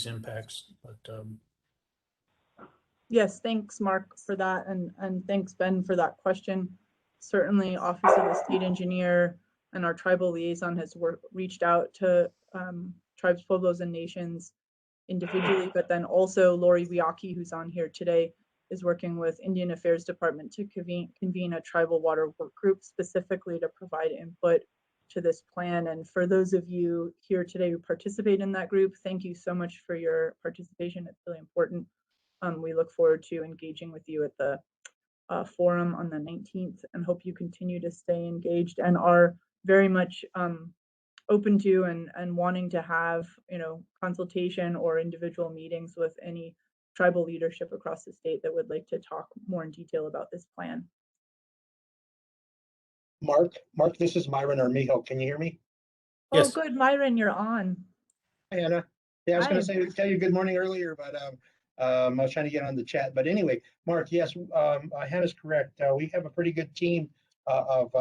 impacts. But yes, thanks, Mark, for that, and thanks, Ben, for that question. Certainly, Office of the State Engineer and our tribal liaison has reached out to tribes, pueblos, and nations individually, but then also Lori Wiaki, who's on here today, is working with Indian Affairs Department to convene a tribal water work group specifically to provide input to this plan. And for those of you here today who participate in that group, thank you so much for your participation. It's really important. We look forward to engaging with you at the forum on the 19th and hope you continue to stay engaged and are very much open to and wanting to have, you know, consultation or individual meetings with any tribal leadership across the state that would like to talk more in detail about this plan. Mark, this is Myron Armijo. Can you hear me? Yes. Oh, good, Myron, you're on. Hi, Anna. Yeah, I was going Hi. to tell you good morning earlier, but I was trying to get on the chat. But anyway, Mark, yes, Hannah's correct. We have a pretty good team of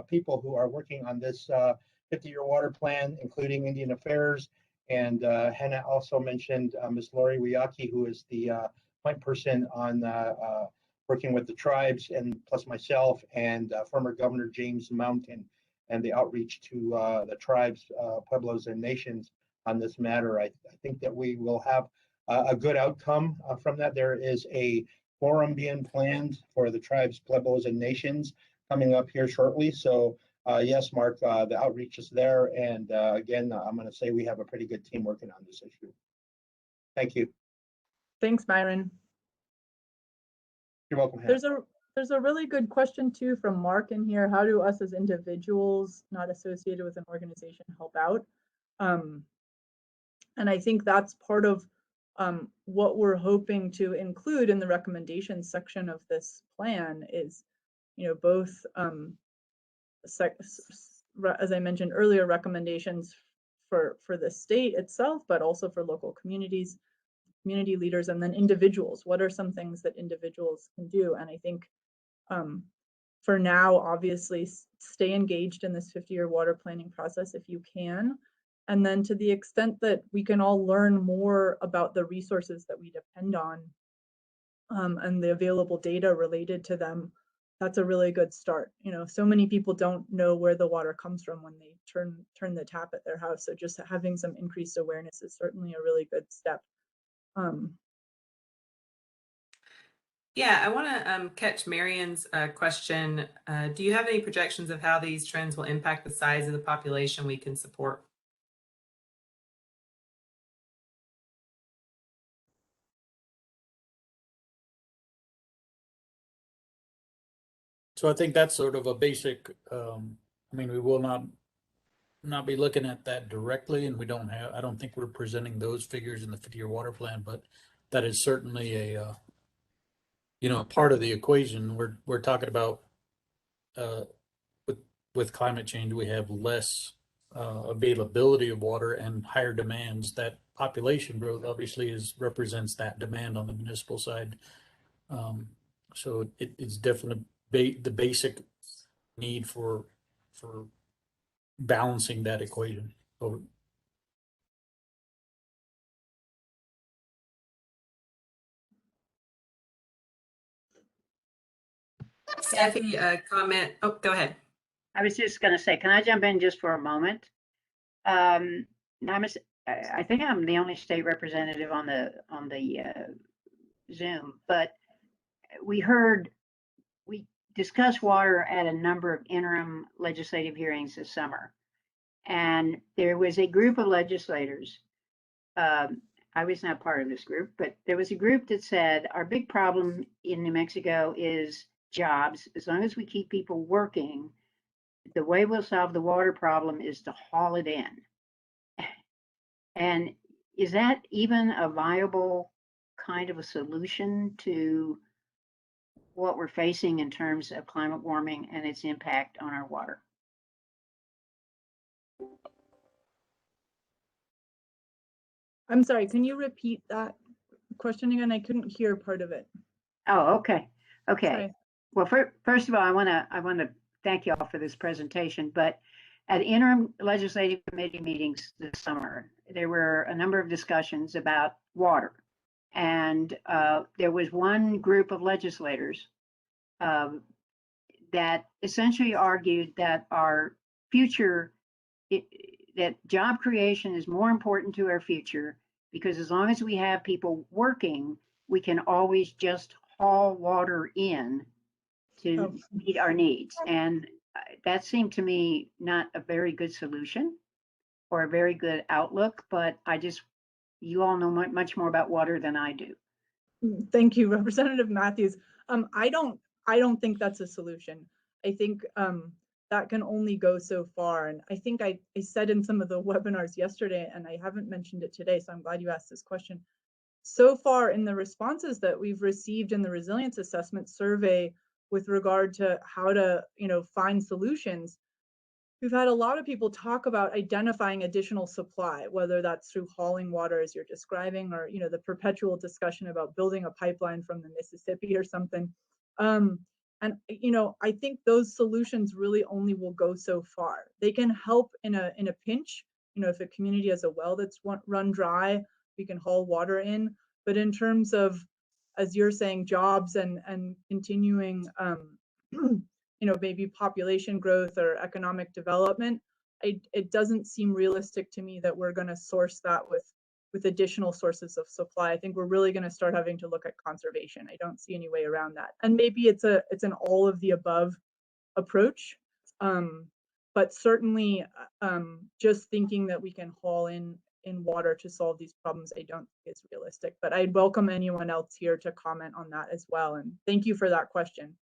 people who are working on this 50-year water plan, including Indian Affairs. And Hannah also mentioned Ms. Lori Wiaki, who is the point person on working with the tribes, and plus myself and former Governor James Mountain, and the outreach to the tribes, pueblos, and nations on this matter. I think that we will have a good outcome from that. There is a forum being planned for the tribes, pueblos, and nations coming up here shortly. So yes, Mark, the outreach is there. And again, I'm going to say we have a pretty good team working on this issue. Thank you. Thanks, Byron. You're welcome, Hannah. There's a really good question too from Mark in here. How do us as individuals not associated with an organization help out? And I think that's part of what we're hoping to include in the recommendations section of this plan is, both as I mentioned earlier, recommendations for the state itself, but also for local communities, community leaders, and then individuals. What are some things that individuals can do? And I think for now, obviously, stay engaged in this 50-year water planning process if you can. And then to the extent that we can all learn more about the resources that we depend on and the available data related to them, that's a really good start. So many people don't know where the water comes from when they turn the tap at their house. So just having some increased awareness is certainly a really good step. Yeah, I want to catch Marion's question. Do you have any projections of how these trends will impact the size of the population we can support? So I think that's sort of a basic, I mean, we will not be looking at that directly, and I don't think we're presenting those figures in the 50-year water plan, but that is certainly a part of the equation. We're talking about with climate change, we have less availability of water and higher demands. That population growth obviously represents that demand on the municipal side. So it's definitely the basic need for balancing that equation. Stephanie, comment. Oh, go ahead. I was just going to say, can I jump in just for a moment? I think I'm the only state representative on the Zoom, but we discussed water at a number of interim legislative hearings this summer, and there was a group of legislators. I was not part of this group, but there was a group that said our big problem in New Mexico is jobs. As long as we keep people working, the way we'll solve the water problem is to haul it in. And is that even a viable kind of a solution to what we're facing in terms of climate warming and its impact on our water? I'm sorry, can you repeat that question again? I couldn't hear part of it. Oh, okay. Okay. Sorry. Well, first of all, I want to thank you all for this presentation, but at interim legislative committee meetings this summer, there were a number of discussions about water. And there was one group of legislators that essentially argued that our future, that job creation is more important to our future, because as long as we have people working, we can always just haul water in to meet our needs. And that seemed to me not a very good solution or a very good outlook, but you all know much more about water than I do. Thank you, Representative Matthews. I don't think that's a solution. I think that can only go so far. And I think I said in some of the webinars yesterday, and I haven't mentioned it today, so I'm glad you asked this question. So far in the responses that we've received in the resilience assessment survey with regard to how to, find solutions, we've had a lot of people talk about identifying additional supply, whether that's through hauling water as you're describing, or the perpetual discussion about building a pipeline from the Mississippi or something. And I think those solutions really only will go so far. They can help in a pinch. If a community has a well that's run dry, we can haul water in. But in terms of, as you're saying, jobs and continuing maybe population growth or economic development, it doesn't seem realistic to me that we're going to source that with additional sources of supply. I think we're really going to start having to look at conservation. I don't see any way around that. And maybe it's an all of the above approach. But certainly just thinking that we can haul in water to solve these problems, I don't think is realistic. But I'd welcome anyone else here to comment on that as well. And thank you for that question.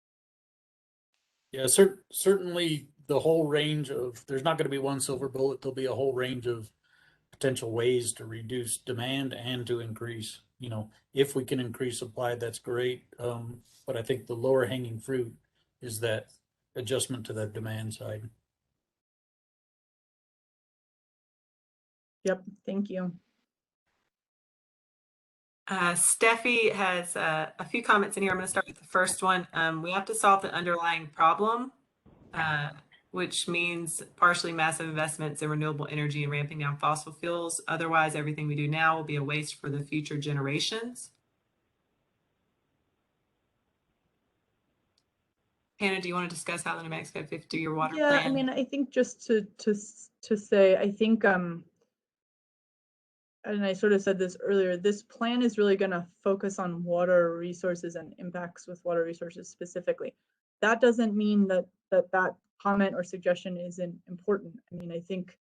Yeah, certainly the whole range of, there's not going to be one silver bullet. There'll be a whole range of potential ways to reduce demand and to increase, if we can increase supply, that's great. But I think the lower hanging fruit is that adjustment to that demand side. Yep, thank you. Steffi has a few comments in here. I'm going to start with the first one. We have to solve the underlying problem, which means partially massive investments in renewable energy and ramping down fossil fuels. Otherwise, everything we do now will be a waste for the future generations. Hannah, do you want to discuss how the New Mexico 50-year water plan? Yeah, I mean, I think just to say, I think and I sort of said this earlier, this plan is really going to focus on water resources and impacts with water resources specifically. That doesn't mean that comment or suggestion isn't important. I mean, I think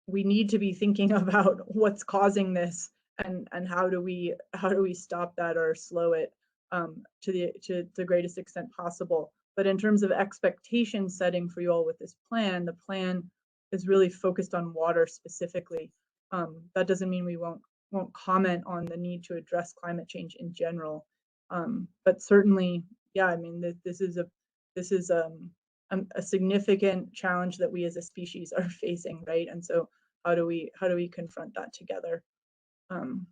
we need to be thinking about what's causing this and how do we stop that or slow it to the greatest extent possible. But in terms of expectation setting for you all with this plan, the plan is really focused on water specifically. That doesn't mean we won't comment on the need to address climate change in general, but certainly, yeah. I mean, this is a significant challenge that we as a species are facing, right? And so, how do we confront that together? Hannah,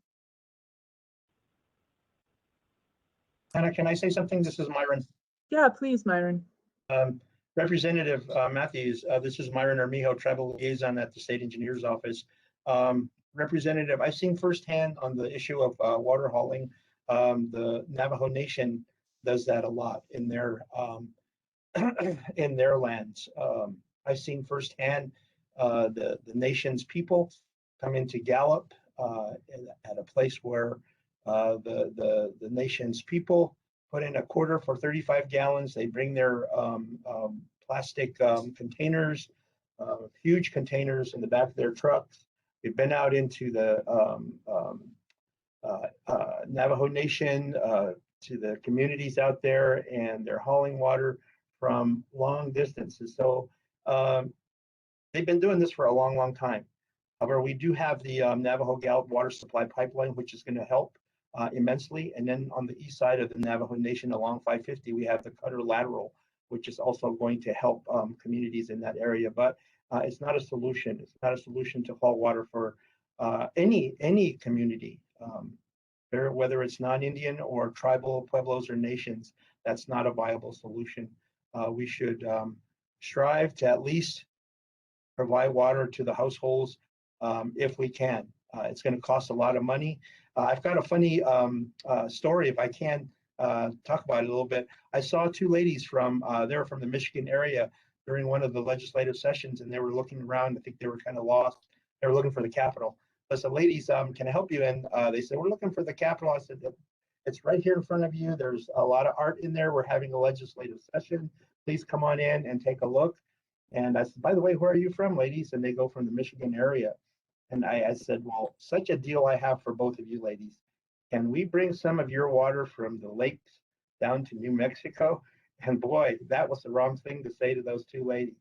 can I say something? This is Myron. Yeah, please, Myron. Representative Matthews, this is Myron Armijo, Tribal Liaison at the State Engineer's Office. Representative, I've seen firsthand on the issue of water hauling. The Navajo Nation does that a lot in their in their lands. I've seen firsthand the nation's people come into Gallup at a place where the nation's people put in a quarter for 35 gallons. They bring their plastic containers, huge containers in the back of their trucks. We've been out into the Navajo Nation, to the communities out there, and they're hauling water from long distances. So they've been doing this for a long, long time. However, we do have the Navajo Gallup water supply pipeline, which is going to help immensely. And then on the east side of the Navajo Nation along 550, we have the Cutter Lateral, which is also going to help communities in that area. But it's not a solution. It's not a solution to haul water for any community, whether it's non-Indian or tribal pueblos or nations. That's not a viable solution. We should strive to at least provide water to the households if we can. It's going to cost a lot of money. I've got a funny story, if I can talk about it a little bit. I saw two ladies they were from the Michigan area during one of the legislative sessions, and they were looking around. I think they were kind of lost. They were looking for the Capitol. I said, ladies, can I help you? And they said, we're looking for the Capitol. I said, it's right here in front of you. There's a lot of art in there. We're having a legislative session. Please come on in and take a look. And I said, by the way, where are you from, ladies? And they go from the Michigan area. And I said, well, such a deal I have for both of you ladies. Can we bring some of your water from the lakes down to New Mexico? And boy, that was the wrong thing to say to those two ladies.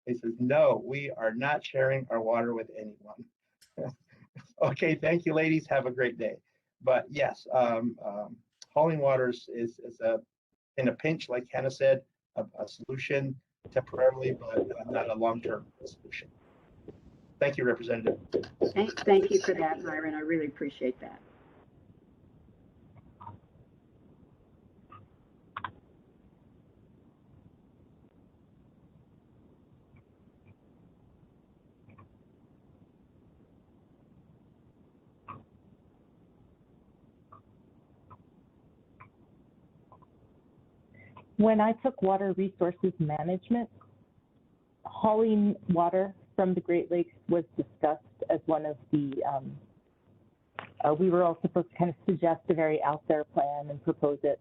They said, no, we are not sharing our water with anyone. Okay, thank you, ladies. Have a great day. But yes, hauling waters is in a pinch, like Hannah said, a solution temporarily, but not a long-term solution. Thank you, Representative. Thank you for that, Myron. I really appreciate that. When I took water resources management, hauling water from the Great Lakes was discussed as one of the, we were all supposed to kind of suggest a very out there plan and propose it.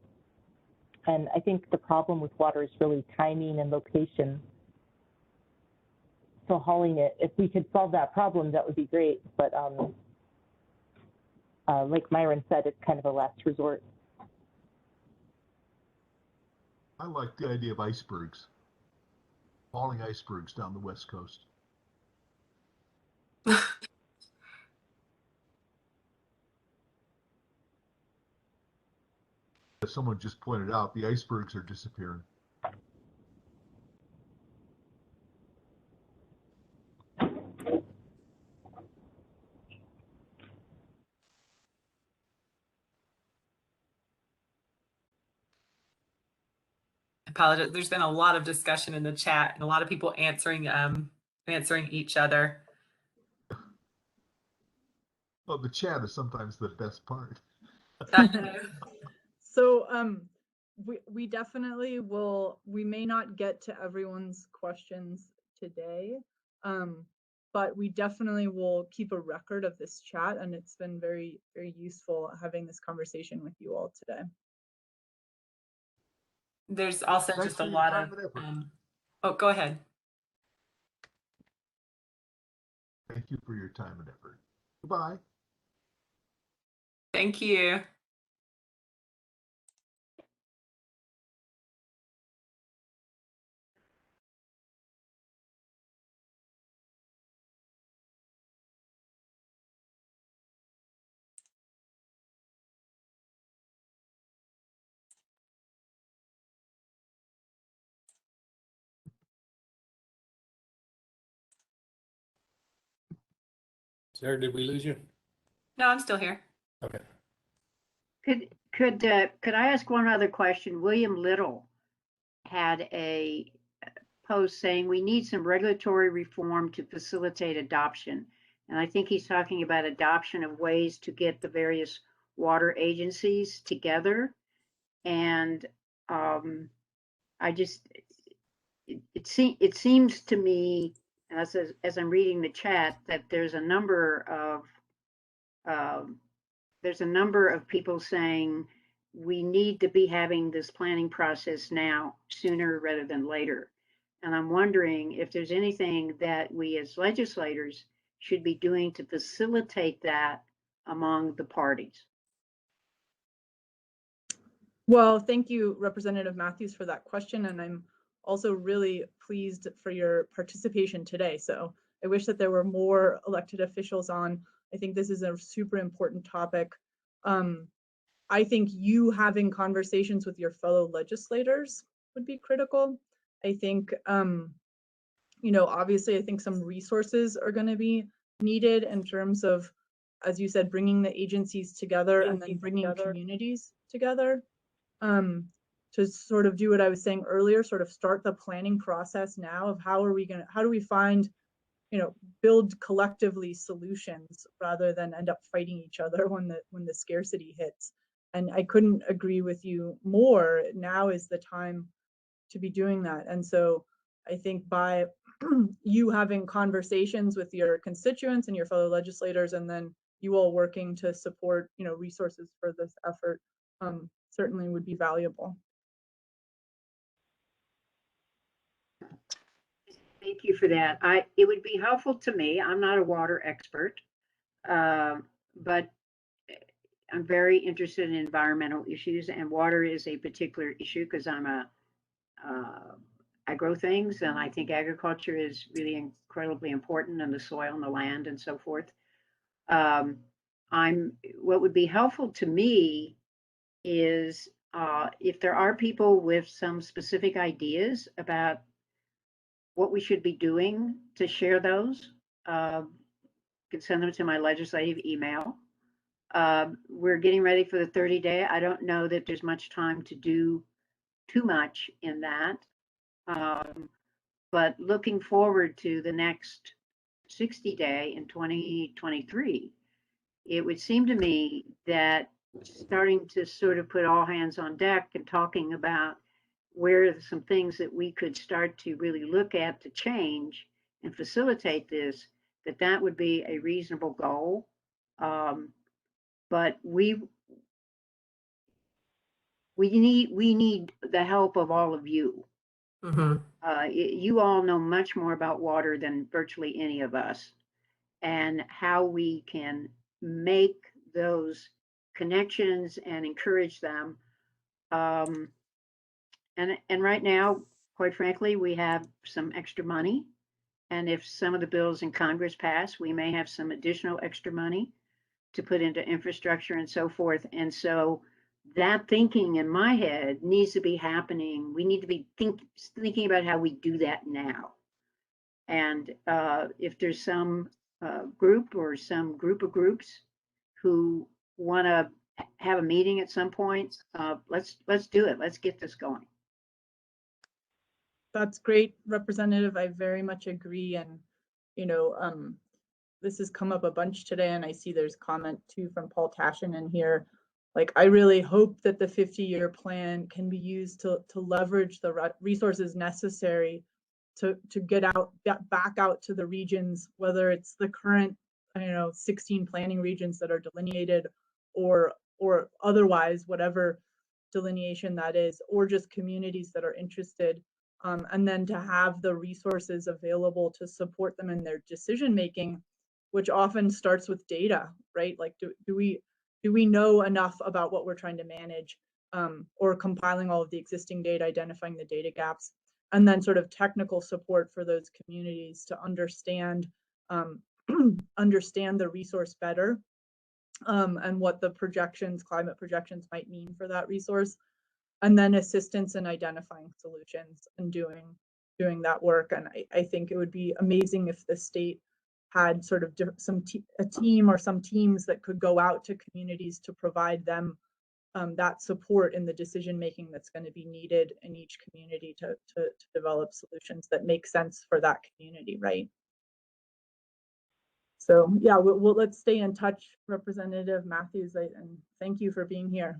And I think the problem with water is really timing and location. So hauling it, if we could solve that problem, that would be great. But like Myron said, it's kind of a last resort. I like the idea of icebergs, hauling icebergs down the West Coast. As someone just pointed out, the icebergs are disappearing. Apologize. There's been a lot of discussion in the chat and a lot of people answering each other. Well, the chat is sometimes the best part. So we definitely will, we may not get to everyone's questions today, but we definitely will keep a record of this chat, and it's been very, very useful having this conversation with you all today. There's also Thanks just for a your lot time of, and effort. oh, go ahead. Thank you for your time and effort. Goodbye. Thank you. Sarah, did we lose you? No, I'm still here. Okay. Could I ask one other question? William Little had a post saying we need some regulatory reform to facilitate adoption. And I think he's talking about adoption of ways to get the various water agencies together. And I just, it seems to me, as I'm reading the chat, that there's a number of people saying we need to be having this planning process now, sooner rather than later. And I'm wondering if there's anything that we as legislators should be doing to facilitate that among the parties. Well, thank you, Representative Matthews, for that question. And I'm also really pleased for your participation today. So I wish that there were more elected officials on. I think this is a super important topic. I think you having conversations with your fellow legislators would be critical. I think, you know, obviously, I think some resources are going to be needed in terms of, as you said, bringing the agencies together and then bringing communities together. To sort of do what I was saying earlier, sort of start the planning process now of how do we find, you know, build collectively solutions rather than end up fighting each other when the scarcity hits. And I couldn't agree with you more. Now is the time to be doing that. And so I think by you having conversations with your constituents and your fellow legislators, and then you all working to support, you know, resources for this effort, certainly would be valuable. Thank you for that. It would be helpful to me. I'm not a water expert, but I'm very interested in environmental issues, and water is a particular issue because I grow things, and I think agriculture is really incredibly important, and the soil and the land and so forth. What would be helpful to me is if there are people with some specific ideas about what we should be doing, to share those. You can send them to my legislative email. We're getting ready for the 30-day. I don't know that there's much time to do too much in that. But looking forward to the next 60-day in 2023, it would seem to me that starting to sort of put all hands on deck and talking about where are some things that we could start to really look at to change and facilitate this, that would be a reasonable goal. But we need the help of all of you. You all know much more about water than virtually any of us, and how we can make those connections and encourage them. And right now, quite frankly, we have some extra money. And if some of the bills in Congress pass, we may have some additional extra money to put into infrastructure and so forth. And so that thinking in my head needs to be happening. We need to be thinking about how we do that now. And if there's some group or some group of groups who want to have a meeting at some point, let's do it. Let's get this going. That's great, Representative. I very much agree. And, you know, this has come up a bunch today, and I see there's comment too from Paul Tashin in here. Like, I really hope that the 50-year plan can be used to leverage the resources necessary to get back out to the regions, whether it's the current, 16 planning regions that are delineated, or otherwise, whatever delineation that is, or just communities that are interested. And then to have the resources available to support them in their decision making, which often starts with data, right? Like, do we know enough about what we're trying to manage, or compiling all of the existing data, identifying the data gaps, and then sort of technical support for those communities to understand understand the resource better, and what the climate projections might mean for that resource. And then assistance in identifying solutions and doing that work. And I think it would be amazing if the state had sort of a team or some teams that could go out to communities to provide them that support in the decision making that's going to be needed in each community to develop solutions that make sense for that community, right? So yeah, let's stay in touch, Representative Matthews, and thank you for being here.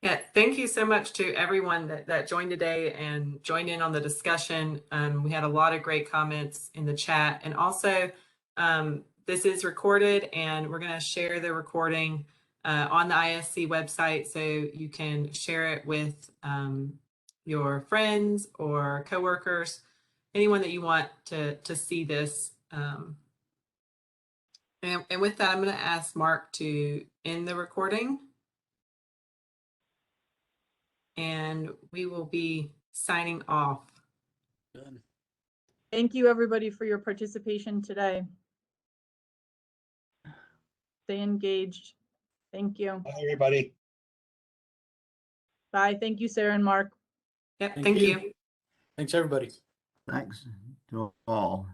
Yeah, thank you so much to everyone that joined today and joined in on the discussion. We had a lot of great comments in the chat, and also this is recorded, and we're going to share the recording on the ISC website, so you can share it with your friends or coworkers, anyone that you want to see this. And with that, I'm going to ask Mark to end the recording. And we will be signing off. Done. Thank you, everybody, for your participation today. Stay engaged. Thank you. Bye, everybody. Bye. Thank you, Sarah and Mark. Yep, thank you. Thanks, everybody. Thanks to all.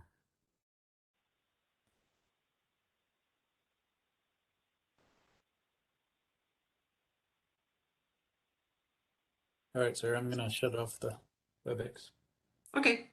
All right, sir, I'm going to shut off the WebEx. Okay.